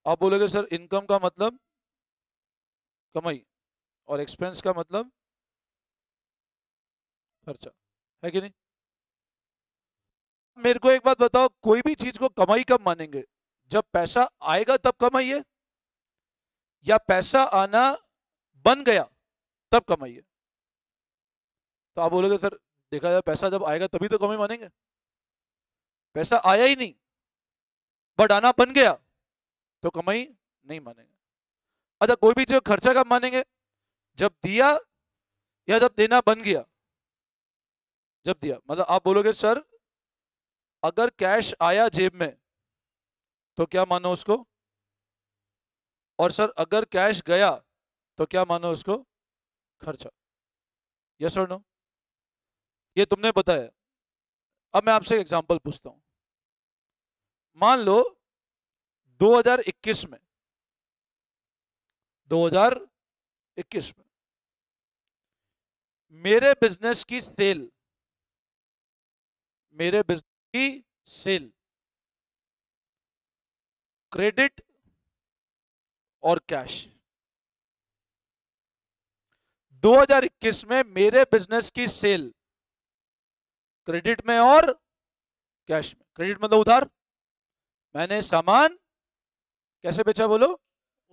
आप बोलोगे सर इनकम का मतलब कमाई और एक्सपेंस का मतलब खर्चा, है कि नहीं? मेरे को एक बात बताओ, कोई भी चीज को कमाई कब मानेंगे? जब पैसा आएगा तब कमाई है, या पैसा आना बन गया तब कमाई है? तो आप बोलोगे सर देखा जाए पैसा जब आएगा तभी तो कमाई मानेंगे। पैसा आया ही नहीं बट आना बन गया तो कमाई नहीं मानेंगे। अच्छा, कोई भी जो खर्चा कब मानेंगे? जब दिया या जब देना बन गया? जब दिया। मतलब आप बोलोगे सर अगर कैश आया जेब में तो क्या मानो उसको, और सर अगर कैश गया तो क्या मानो उसको? खर्चा। यस और नो? ये तुमने बताया। अब मैं आपसे एग्जांपल पूछता हूं। मान लो 2021 में 2021 में मेरे बिजनेस की सेल, मेरे बिजनेस की सेल क्रेडिट और कैश। 2021 में मेरे बिजनेस की सेल क्रेडिट में और कैश में। क्रेडिट मतलब उधार, मैंने सामान कैसे बेचा बोलो?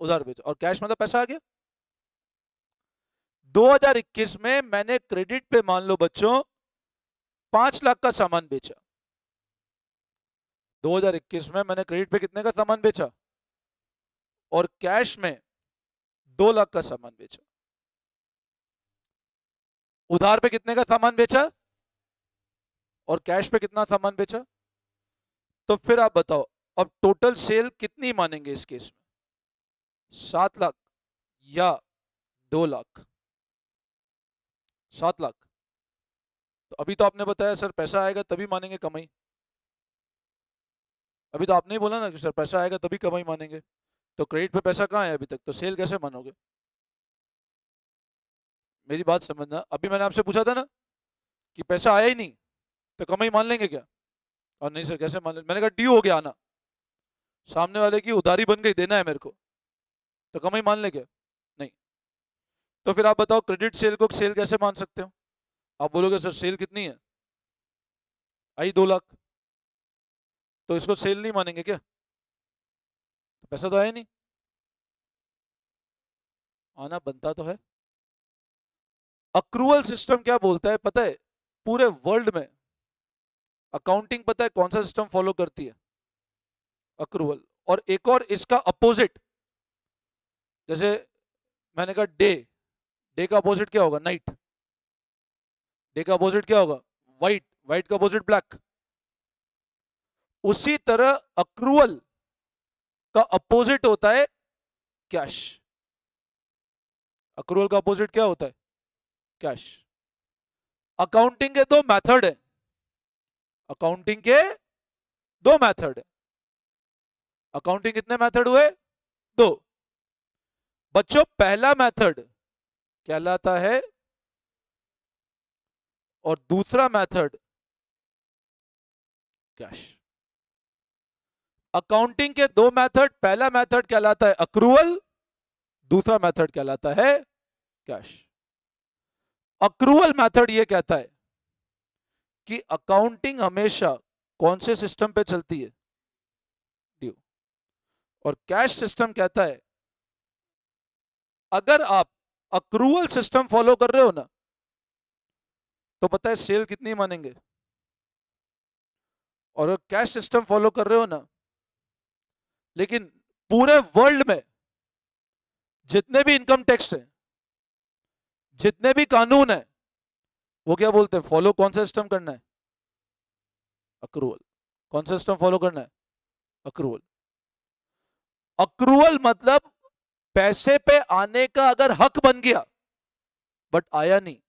उधार बेचा। और कैश मतलब पैसा आ गया। 2021 में मैंने क्रेडिट पे मान लो बच्चों 5 लाख का सामान बेचा। 2021 में मैंने क्रेडिट पे कितने का सामान बेचा? और कैश में 2 लाख का सामान बेचा। उधार पे कितने का सामान बेचा और कैश पे कितना सामान बेचा? तो फिर आप बताओ अब टोटल सेल कितनी मानेंगे इस केस में? 7 लाख या 2 लाख? 7 लाख। तो अभी तो आपने बताया सर पैसा आएगा तभी मानेंगे कमाई। अभी तो आपने ही बोला ना कि सर पैसा आएगा तभी कमाई मानेंगे। तो क्रेडिट पे पैसा कहाँ है अभी तक, तो सेल कैसे मानोगे? मेरी बात समझना। अभी मैंने आपसे पूछा था ना कि पैसा आया ही नहीं तो कमाई मान लेंगे क्या? और नहीं सर कैसे मान लेंगे? मैंने कहा ड्यू हो गया आना, सामने वाले की उधारी बन गई, देना है मेरे को, तो कमाई मान ले क्या? नहीं। तो फिर आप बताओ क्रेडिट सेल को सेल कैसे मान सकते हो? आप बोलोगे सर सेल कितनी है? आई 2 लाख, तो इसको सेल नहीं मानेंगे क्या? पैसा तो आया नहीं, आना बनता तो है। अक्रूवल सिस्टम क्या बोलता है पता है? पूरे वर्ल्ड में अकाउंटिंग पता है कौन सा सिस्टम फॉलो करती है? अक्रूवल। और एक और इसका अपोजिट, जैसे मैंने कहा डे, डे का अपोजिट क्या होगा? नाइट। डे का अपोजिट क्या होगा? वाइट। वाइट का अपोजिट ब्लैक। उसी तरह अक्रूवल का अपोजिट होता है कैश। अक्रूवल का अपोजिट क्या होता है? कैश। अकाउंटिंग के दो मेथड है, अकाउंटिंग के दो मेथड है। अकाउंटिंग कितने मेथड हुए? दो। बच्चों पहला मेथड कहलाता है, और दूसरा मेथड कैश। अकाउंटिंग के दो मेथड, पहला मेथड कहलाता है अक्रूवल, दूसरा मेथड कहलाता है कैश। अक्रूवल मेथड यह कहता है कि अकाउंटिंग हमेशा कौन से सिस्टम पे चलती है? ड्यू। और कैश सिस्टम कहता है अगर आप अक्रूवल सिस्टम फॉलो कर रहे हो ना, तो पता है सेल कितनी मानेंगे, और अगर कैश सिस्टम फॉलो कर रहे हो ना, लेकिन पूरे वर्ल्ड में जितने भी इनकम टैक्स है, जितने भी कानून है, वो क्या बोलते हैं? फॉलो कौन सा सिस्टम करना है? अक्रूवल। कौन सा सिस्टम फॉलो करना है? अक्रूवल। अक्रूवल मतलब पैसे पे आने का अगर हक बन गया बट आया नहीं,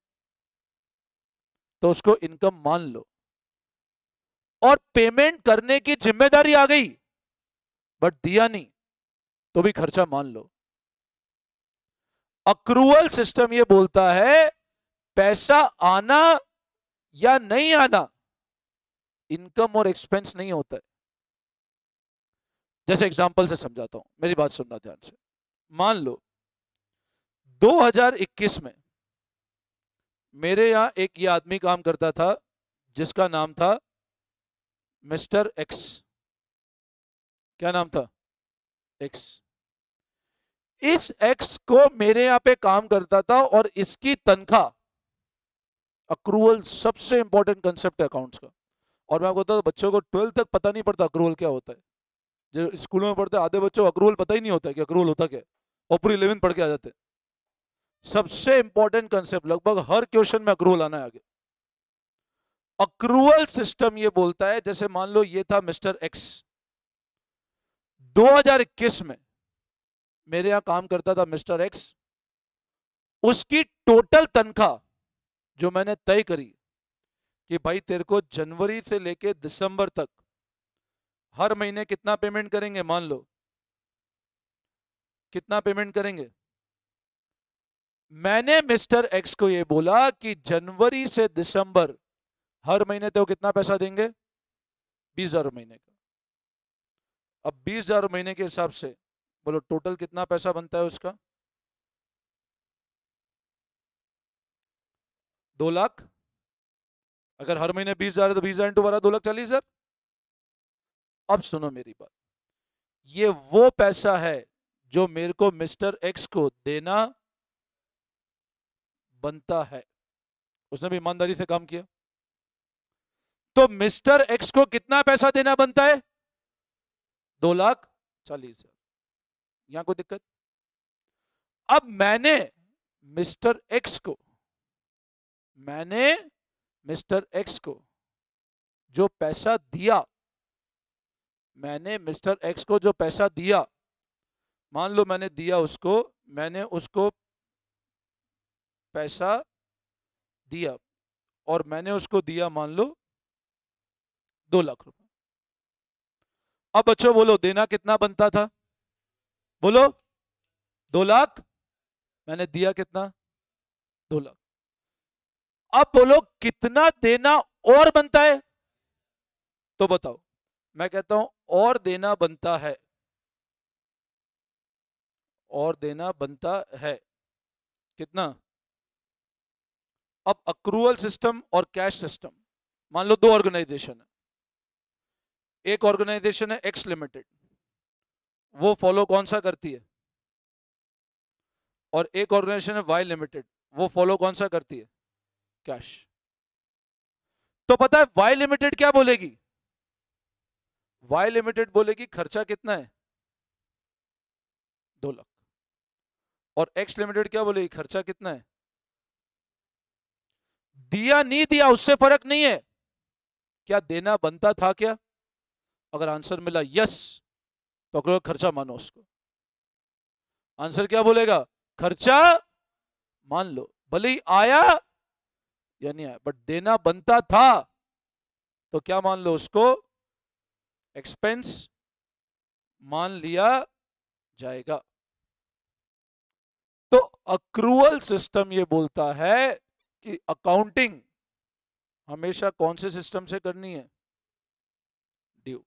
तो उसको इनकम मान लो। और पेमेंट करने की जिम्मेदारी आ गई बट दिया नहीं, तो भी खर्चा मान लो। अक्रूवल सिस्टम ये बोलता है पैसा आना या नहीं आना इनकम और एक्सपेंस नहीं होता है। जैसे एग्जांपल से समझाता हूं, मेरी बात सुनना ध्यान से। मान लो 2021 में मेरे यहां एक ये आदमी काम करता था जिसका नाम था मिस्टर एक्स। क्या नाम था? एक्स। इस एक्स को मेरे यहां पे काम करता था, और इसकी तनख्वाह, अक्रूवल सबसे इंपॉर्टेंट कंसेप्ट है अकाउंट्स का। और मैं आपको बता दूं, बच्चों को 12th तक पता नहीं पड़ता अक्रूवल क्या होता है। जो स्कूलों में पढ़ते आधे बच्चों को अक्रूवल पता ही नहीं होता है कि अक्रूवल होता क्या है, और पूरी 11th पढ़ के आ जाते हैं। सबसे इंपॉर्टेंट कंसेप्ट, लगभग हर क्वेश्चन में अक्रूवल आना है आगे। अक्रूवल सिस्टम ये बोलता है, जैसे मान लो ये था मिस्टर एक्स, 2021 में मेरे यहां काम करता था मिस्टर एक्स। उसकी टोटल तनख्वाह जो मैंने तय करी कि भाई तेरे को जनवरी से लेके दिसंबर तक हर महीने कितना पेमेंट करेंगे, मान लो कितना पेमेंट करेंगे। मैंने मिस्टर एक्स को यह बोला कि जनवरी से दिसंबर हर महीने तो कितना पैसा देंगे? 20,000 महीने का। अब 20,000 महीने के हिसाब से बोलो टोटल कितना पैसा बनता है उसका? 2 लाख। अगर हर महीने 20,000 है तो 20,000 इंटू 12, 2,40,000। अब सुनो मेरी बात, ये वो पैसा है जो मेरे को मिस्टर एक्स को देना बनता है। उसने भी ईमानदारी से काम किया, तो मिस्टर एक्स को कितना पैसा देना बनता है? 2,40,000। यहां कोई दिक्कत? अब मैंने मिस्टर एक्स को जो पैसा दिया, मैंने मिस्टर एक्स को जो पैसा दिया, मान लो मैंने दिया उसको, मैंने उसको पैसा दिया, और मैंने उसको दिया मान लो 2 लाख रुपए। अब बच्चों बोलो देना कितना बनता था? बोलो 2 लाख। मैंने दिया कितना? 2 लाख। अब बोलो कितना देना और बनता है? तो बताओ। मैं कहता हूं और देना बनता है, और देना बनता है कितना? अब अक्रूवल सिस्टम और कैश सिस्टम, मान लो दो ऑर्गेनाइजेशन है, एक ऑर्गेनाइजेशन है एक्स लिमिटेड, वो फॉलो कौन सा करती है, और एक ऑर्गेनाइजेशन है वाई लिमिटेड, वो फॉलो कौन सा करती है, कैश। तो पता है वाई लिमिटेड क्या बोलेगी, वाई लिमिटेड बोलेगी खर्चा कितना है 2 लाख, और एक्स लिमिटेड क्या बोलेगी खर्चा कितना है, दिया नहीं दिया उससे फर्क नहीं है, क्या देना बनता था क्या, अगर आंसर मिला यस तो अगला खर्चा मानो उसको, आंसर क्या बोलेगा खर्चा मान लो, भले ही आया या नहीं आया, बट देना बनता था तो क्या मान लो उसको एक्सपेंस मान लिया जाएगा। तो अक्रूवल सिस्टम ये बोलता है कि अकाउंटिंग हमेशा कौन से सिस्टम से करनी है, ड्यू।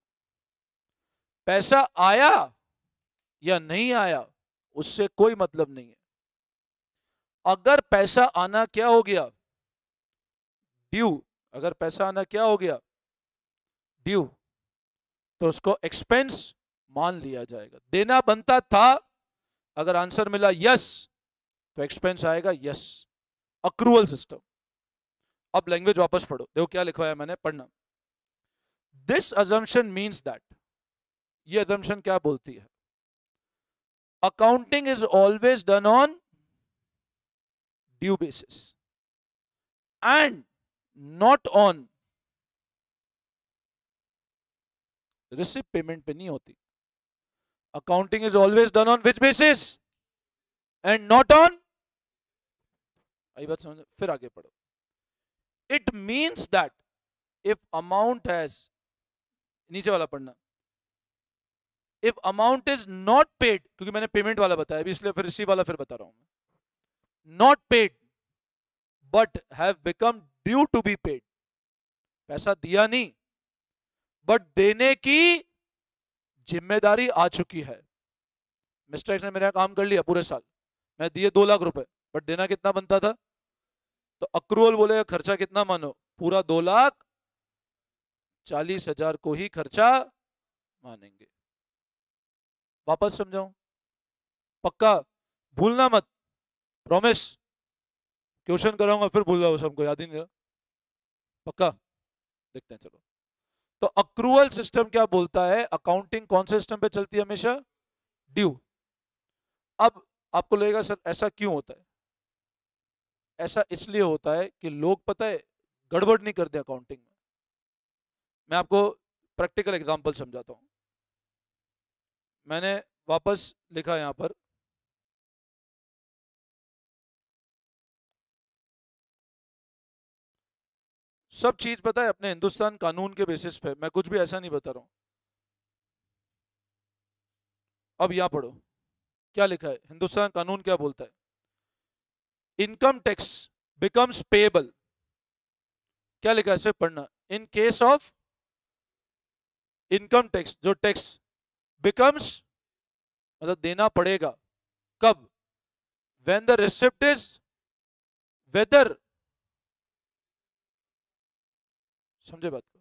पैसा आया या नहीं आया उससे कोई मतलब नहीं है, अगर पैसा आना क्या हो गया ड्यू, अगर पैसा आना क्या हो गया ड्यू, तो उसको एक्सपेंस मान लिया जाएगा। देना बनता था, अगर आंसर मिला यस तो एक्सपेंस आएगा यस, अक्रूवल सिस्टम। अब लैंग्वेज वापस पढ़ो, देखो क्या लिखा है मैंने, पढ़ना। दिस अजम्पशन मीन्स दैट, ये अजम्पशन क्या बोलती है, accounting is always done on due basis and not on receipt payment पे नहीं होती। Accounting is always done on which basis and not on, आई बात समझ, फिर आगे पढ़ो। It means that if amount has, नीचे वाला पढ़ना, if amount is not paid, क्योंकि मैंने पेमेंट वाला बताया अभी इसलिए फिर रिसीव वाला फिर बता रहा हूं मैं, not paid but have become due to be paid, पैसा दिया नहीं बट देने की जिम्मेदारी आ चुकी है। मिस्टर एक्स ने मेरे यहां काम कर लिया पूरे साल, मैं दिए 2 लाख रुपए बट देना कितना बनता था, तो अक्रूवल बोलेगा खर्चा कितना मानो, पूरा 2,40,000 को ही खर्चा मानेंगे। वापस समझाऊं, पक्का भूलना मत, प्रॉमिस, क्वेश्चन कराऊंगा फिर भूल जाओ, सबको याद ही नहीं रहा, पक्का देखते हैं चलो। तो अक्रूवल सिस्टम क्या बोलता है, अकाउंटिंग कौन से सिस्टम पे चलती है हमेशा, ड्यू। अब आपको लगेगा सर ऐसा क्यों होता है, ऐसा इसलिए होता है कि लोग पता है गड़बड़ नहीं करते अकाउंटिंग में। मैं आपको प्रैक्टिकल एग्जांपल समझाता हूं, मैंने वापस लिखा यहां पर, सब चीज पता है अपने हिंदुस्तान कानून के बेसिस पे, मैं कुछ भी ऐसा नहीं बता रहा हूं। अब यहां पढ़ो क्या लिखा है, हिंदुस्तान कानून क्या बोलता है, इनकम टैक्स बिकम्स पेएबल, क्या लिखा है सिर्फ पढ़ना, in case of income tax, जो टैक्स बिकम्स मतलब देना पड़ेगा, कब, when the receipt is whether, समझे बात को,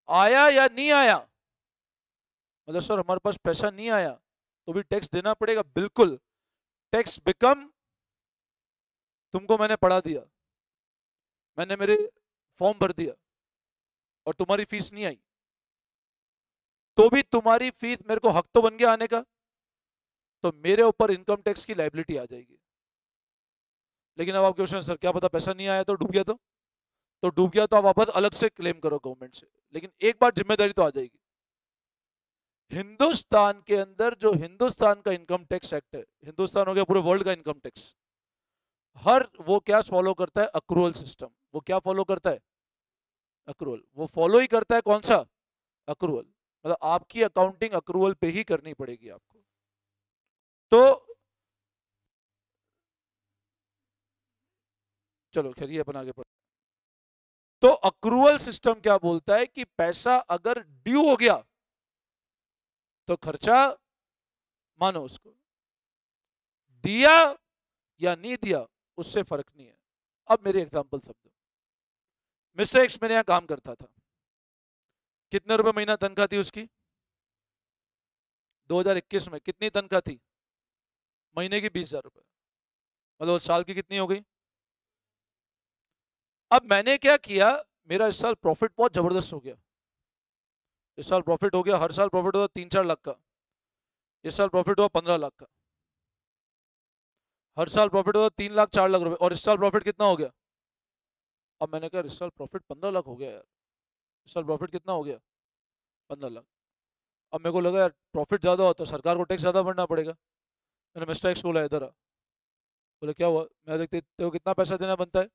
आया या नहीं आया, मतलब सर हमारे पास पैसा नहीं आया तो भी टैक्स देना पड़ेगा, बिल्कुल, टैक्स बिकम, तुमको मैंने पढ़ा दिया, मैंने मेरे फॉर्म भर दिया और तुम्हारी फीस नहीं आई, तो भी तुम्हारी फीस, मेरे को हक तो बन गया आने का, तो मेरे ऊपर इनकम टैक्स की लायबिलिटी आ जाएगी। लेकिन अब आप क्वेश्चन, सर क्या पता पैसा नहीं आया तो डूब गया, तो डूब गया तो आप वापस अलग से क्लेम करो गवर्नमेंट से, लेकिन एक बार जिम्मेदारी तो आ जाएगी। हिंदुस्तान के अंदर जो हिंदुस्तान का इनकम टैक्स एक्ट है, हिंदुस्तान हो गया पूरे वर्ल्ड का इनकम टैक्स, हर वो क्या फॉलो करता है, अक्रूवल सिस्टम। वो क्या फॉलो करता है, अक्रूवल, वो फॉलो ही करता है कौन सा, अक्रूवल, मतलब आपकी अकाउंटिंग अक्रूवल पे ही करनी पड़ेगी आपको। तो चलो खैर ये अपन आगे बढ़, तो अक्रूवल सिस्टम क्या बोलता है कि पैसा अगर ड्यू हो गया तो खर्चा मानो उसको, दिया या नहीं दिया उससे फर्क नहीं है। अब मेरी एग्जांपल समझो, मिस्टर एक्स मेरे यहाँ काम करता था, कितने रुपए महीना तनख्वाह थी उसकी? 2021 में कितनी तनख्वाह थी? महीने की 20,000 रुपए, मतलब साल की कितनी हो गई? अब मैंने क्या किया, मेरा इस साल प्रॉफिट बहुत जबरदस्त हो गया। इस साल प्रॉफिट हो गया, हर साल प्रॉफिट होता 3-4 लाख का, इस साल प्रॉफिट हुआ 15 लाख का। हर साल प्रॉफिट होता 3 लाख 4 लाख रुपए, और इस साल प्रॉफिट कितना हो गया? अब मैंने कहा इस साल प्रॉफिट 15 लाख हो गया यार, इस साल प्रॉफिट कितना हो गया? 15 लाख। अब मेरे को लगा यार प्रॉफिट ज्यादा हो तो सरकार को टैक्स ज्यादा भरना पड़ेगा। मैंने मिस्टर एक्स को बोला इधर आ, बोले क्या हुआ? मैं देखते तेरे को कितना पैसा देना बनता है?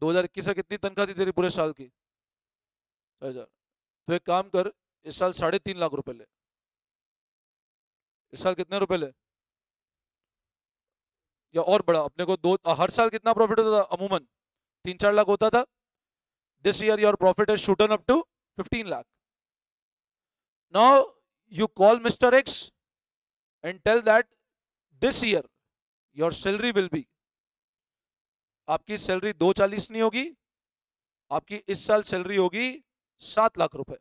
2021 से कितनी तनख्वाह थी तेरी पूरे साल की? 6,000। तो एक काम कर, इस साल 3.5 लाख रुपए ले। इस साल कितने रुपए ले? या और बड़ा, अपने को दो, हर साल कितना प्रॉफिट होता था अमूमन? 3-4 लाख होता था। दिस ईयर योर प्रॉफिट है shooting up to 15 lakh. Now you call mister X and tell that this year your salary will be, आपकी सैलरी 240 नहीं होगी, आपकी इस साल सैलरी होगी 7 लाख रुपए।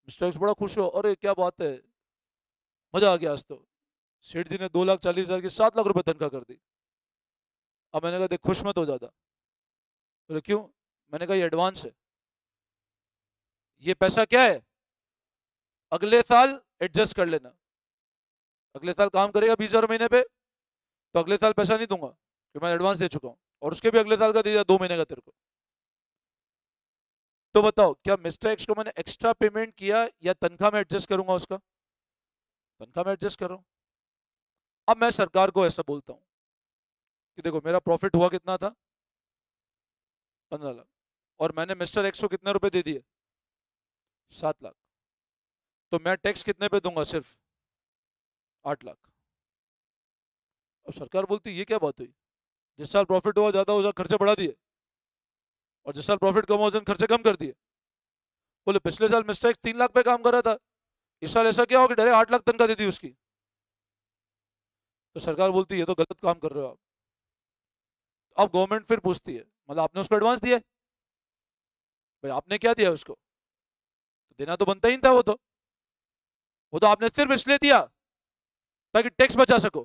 मिस्टर एक्स बड़ा खुश हो, अरे क्या बात है, मजा आ गया आज तो, सेठ जी ने 2,40,000 की 7 लाख रुपए तनख्वाह कर दी। अब मैंने कहा देख खुश मत हो ज्यादा। बोले क्यों? मैंने कहा ये एडवांस है, ये पैसा क्या है, अगले साल एडजस्ट कर लेना। अगले साल काम करेगा 20,000 महीने पे, तो अगले साल पैसा नहीं दूंगा कि मैं एडवांस दे चुका हूं, और उसके भी अगले साल का दे दिया 2 महीने का तेरे को। तो बताओ क्या मिस्टर एक्स को मैंने एक्स्ट्रा पेमेंट किया या तनख्वाह में एडजस्ट करूंगा उसका? तनख्वाह में एडजस्ट कर रहा हूं। अब मैं सरकार को ऐसा बोलता हूं कि देखो मेरा प्रॉफिट हुआ कितना था? 15 लाख, और मैंने मिस्टर एक्स को कितने रुपए दे दिए? 7 लाख। तो मैं टैक्स कितने पे दूंगा? सिर्फ 8 लाख। अब सरकार बोलती ये क्या बात हुई, जिस साल प्रॉफिट हुआ ज्यादा हो खर्चे बढ़ा दिए, और जिस साल प्रॉफिट कम हुआ खर्चे कम कर दिए। बोले पिछले साल मिस्टर एक्स 3 लाख पे काम कर रहा था, इस साल ऐसा क्या हो कि डायरेक्ट 8 लाख तनख्वाह दे दी उसकी। तो सरकार बोलती है ये तो गलत काम कर रहे हो आप। अब गवर्नमेंट फिर पूछती है मतलब आपने उसको एडवांस दिया है? भाई आपने क्या दिया उसको? तो देना तो बनता ही नहीं था, वो तो आपने सिर्फ इसलिए दिया ताकि टैक्स बचा सको।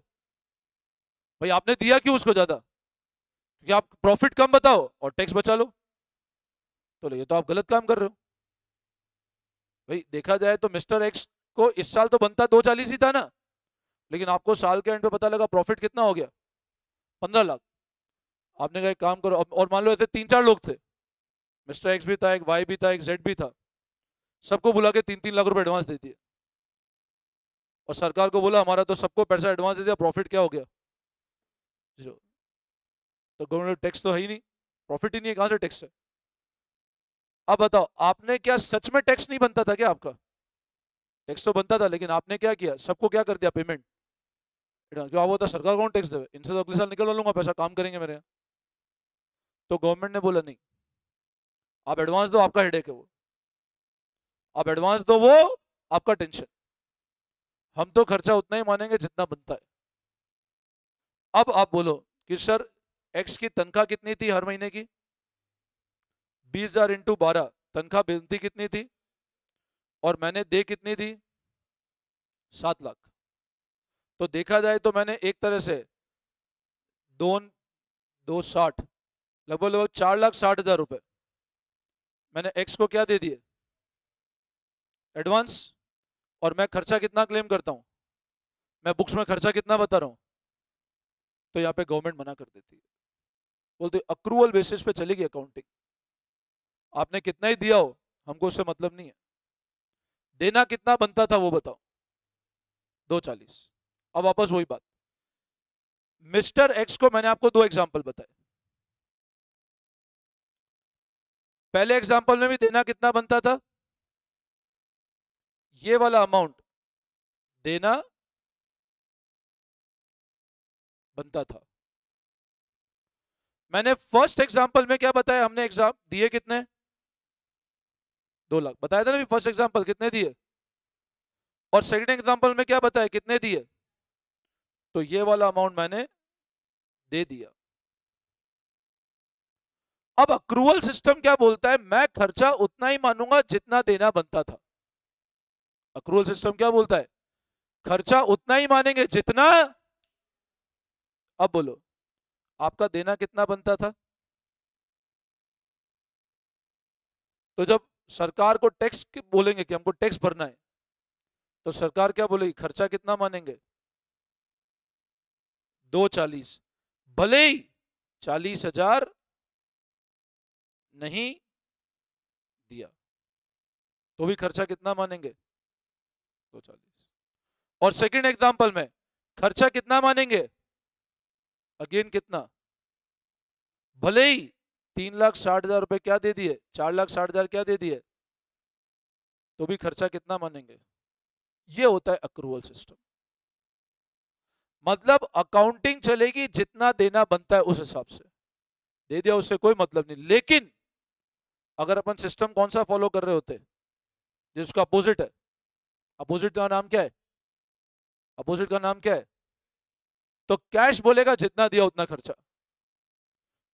भाई आपने दिया क्यों उसको ज्यादा? क्योंकि आप प्रॉफिट कम बताओ और टैक्स बचा लो। तो ये तो आप गलत काम कर रहे हो। भाई देखा जाए तो मिस्टर एक्स को इस साल तो बनता 240 ही था ना, लेकिन आपको साल के एंड पे पता लगा प्रॉफिट कितना हो गया? 15 लाख। आपने कहा एक काम करो, और मान लो ऐसे 3-4 लोग थे, मिस्टर एक्स भी था, एक वाई भी था, एक जेड भी था, सबको बुला के 3-3 लाख रुपए एडवांस दे दिए, और सरकार को बोला हमारा तो सबको पैसा एडवांस दे दिया, प्रॉफिट क्या हो गया? जीरो। तो गवर्नमेंट टैक्स तो है ही नहीं, प्रॉफिट ही नहीं है, कहां से टैक्स है? अब बताओ आपने क्या सच में टैक्स नहीं बनता था क्या आपका? टैक्स तो बनता था, लेकिन आपने क्या किया, सबको क्या कर दिया पेमेंट? क्यों आप होता सरकार कौन टैक्स देवे, इनसे तो अगले साल निकलवा लूंगा पैसा, काम करेंगे मेरे यहाँ। तो गवर्नमेंट ने बोला नहीं, आप एडवांस दो, आपका हेडेक है वो, आप एडवांस दो, वो आपका टेंशन, हम तो खर्चा उतना ही मानेंगे जितना बनता है। अब आप बोलो कि सर एक्स की तनख्वाह कितनी थी हर महीने की? 20,000 इंटू 12, तनख्वाह बनती कितनी थी, और मैंने दे कितनी थी? 7 लाख। तो देखा जाए तो मैंने एक तरह से 2,260, लगभग लगभग 4,60,000 रुपए मैंने एक्स को क्या दे दिए? एडवांस। और मैं खर्चा कितना क्लेम करता हूं, मैं बुक्स में खर्चा कितना बता रहा हूं? तो यहाँ पे गवर्नमेंट मना कर देती है, बोलते अक्रूवल बेसिस पे चलेगी अकाउंटिंग, आपने कितना ही दिया हो हमको उससे मतलब नहीं है, देना कितना बनता था वो बताओ। 240। अब वापस वही बात, मिस्टर एक्स को मैंने आपको 2 एग्जांपल बताए। पहले एग्जांपल में भी देना कितना बनता था? ये वाला अमाउंट देना बनता था। मैंने फर्स्ट एग्जांपल में क्या बताया, हमने एग्जाम दिए कितने? 2 लाख बताया था ना, फर्स्ट एग्जांपल कितने दिए, और सेकंड एग्जांपल में क्या बताया कितने दिए? तो ये वाला अमाउंट मैंने दे दिया। अब अक्रूवल सिस्टम क्या बोलता है, मैं खर्चा उतना ही मानूंगा जितना देना बनता था। अक्रूवल सिस्टम क्या बोलता है, खर्चा उतना ही मानेंगे जितना, अब बोलो आपका देना कितना बनता था। तो जब सरकार को टैक्स बोलेंगे कि हमको टैक्स भरना है, तो सरकार क्या बोलेगी, खर्चा कितना मानेंगे, 240। भले ही 40,000 नहीं दिया तो भी खर्चा कितना मानेंगे, 240। और सेकंड एग्जांपल में खर्चा कितना मानेंगे, अगेन कितना, भले ही 3,60,000 रुपए क्या दे दिए, 4,60,000 क्या दे दिए, तो भी खर्चा कितना मानेंगे। ये होता है अक्रूवल सिस्टम। मतलब अकाउंटिंग चलेगी जितना देना बनता है उस हिसाब से, दे दिया उससे कोई मतलब नहीं। लेकिन अगर अपन सिस्टम कौन सा फॉलो कर रहे होते, जिसका अपोजिट है, अपोजिट का नाम क्या है, अपोजिट का नाम क्या है, तो कैश बोलेगा जितना दिया उतना खर्चा।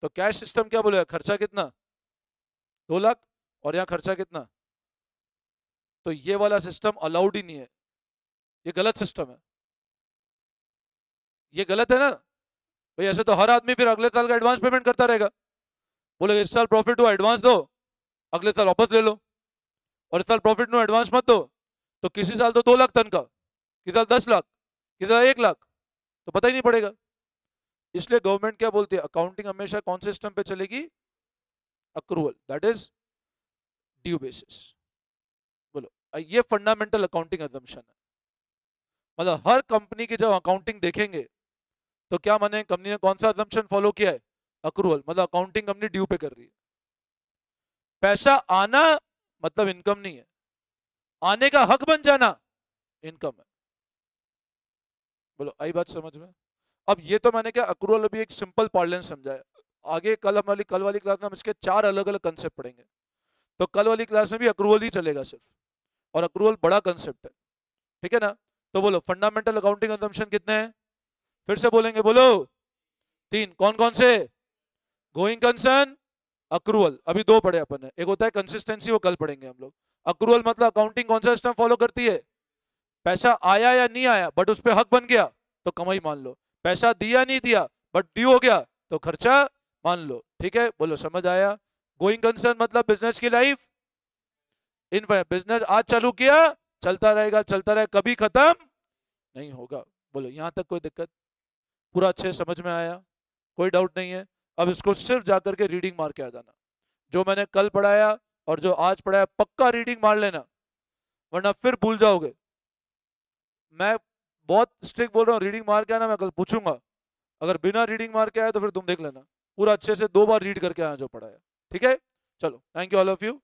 तो कैश सिस्टम क्या बोलेगा, खर्चा कितना 2 लाख और यहां खर्चा कितना। तो ये वाला सिस्टम अलाउड ही नहीं है, ये गलत सिस्टम है, ये गलत है ना भाई। ऐसे तो हर आदमी फिर अगले साल का एडवांस पेमेंट करता रहेगा, बोले इस साल प्रॉफिट हुआ एडवांस दो, अगले साल वापस ले लो, और इस साल प्रॉफिट नो एडवांस मत दो। तो किसी साल तो 2 लाख टन का, किसी साल 10 लाख, किसी साल 1 लाख, तो पता ही नहीं पड़ेगा। इसलिए गवर्नमेंट क्या बोलती है, अकाउंटिंग हमेशा कौन से सिस्टम पे चलेगी, accrual, that is due basis. बोलो ये फंडामेंटल अकाउंटिंग असम्पशन है। मतलब हर कंपनी की जब अकाउंटिंग देखेंगे तो क्या माने, कंपनी ने कौन सा असम्पशन फॉलो किया है, अक्रूवल। मतलब अकाउंटिंग कंपनी ड्यू पे कर रही है। पैसा आना मतलब इनकम नहीं है, आने का हक बन जाना इनकम है। बोलो आई बात समझ में। अब ये तो मैंने क्या अक्रूवल अभी एक सिंपल पार्लेंस समझाया, आगे कल वाली क्लास में हम इसके 4 अलग अलग कंसेप्ट पढ़ेंगे। तो कल वाली क्लास में भी अक्रूवल ही चलेगा सिर्फ, और अक्रूवल बड़ा कंसेप्ट है, ठीक है ना। तो बोलो फंडामेंटल अकाउंटिंग असम्पशन कितने हैं, फिर से बोलेंगे, बोलो 3। कौन कौन से, गोइंग कंसर्न, अक्रूवल, अभी 2 पढ़े अपन ने, एक होता है कंसिस्टेंसी, वो कल पढ़ेंगे हम लोग। अक्रूवल मतलब अकाउंटिंग कौन सा सिस्टम फॉलो करती है, पैसा आया या नहीं आया बट उस पर हक बन गया तो कमाई मान लो, पैसा दिया नहीं दिया बट ड्यू हो गया तो खर्चा मान लो, ठीक है। बोलो समझ आया। गोइंग कंसर्न मतलब बिजनेस की लाइफ, इन बिजनेस आज चालू किया चलता रहेगा, चलता रहेगा, कभी खत्म नहीं होगा। बोलो यहां तक कोई दिक्कत, पूरा अच्छे समझ में आया, कोई डाउट नहीं है। अब इसको सिर्फ जाकर के रीडिंग मार के आ जाना, जो मैंने कल पढ़ाया और जो आज पढ़ाया पक्का रीडिंग मार लेना, वरना फिर भूल जाओगे। मैं बहुत स्ट्रिक्ट बोल रहा हूँ, रीडिंग मार के आना, मैं कल पूछूंगा, अगर बिना रीडिंग मार के आया तो फिर तुम देख लेना, पूरा अच्छे से 2 बार रीड करके आना जो पढ़ाया, ठीक है। चलो thank you all of you.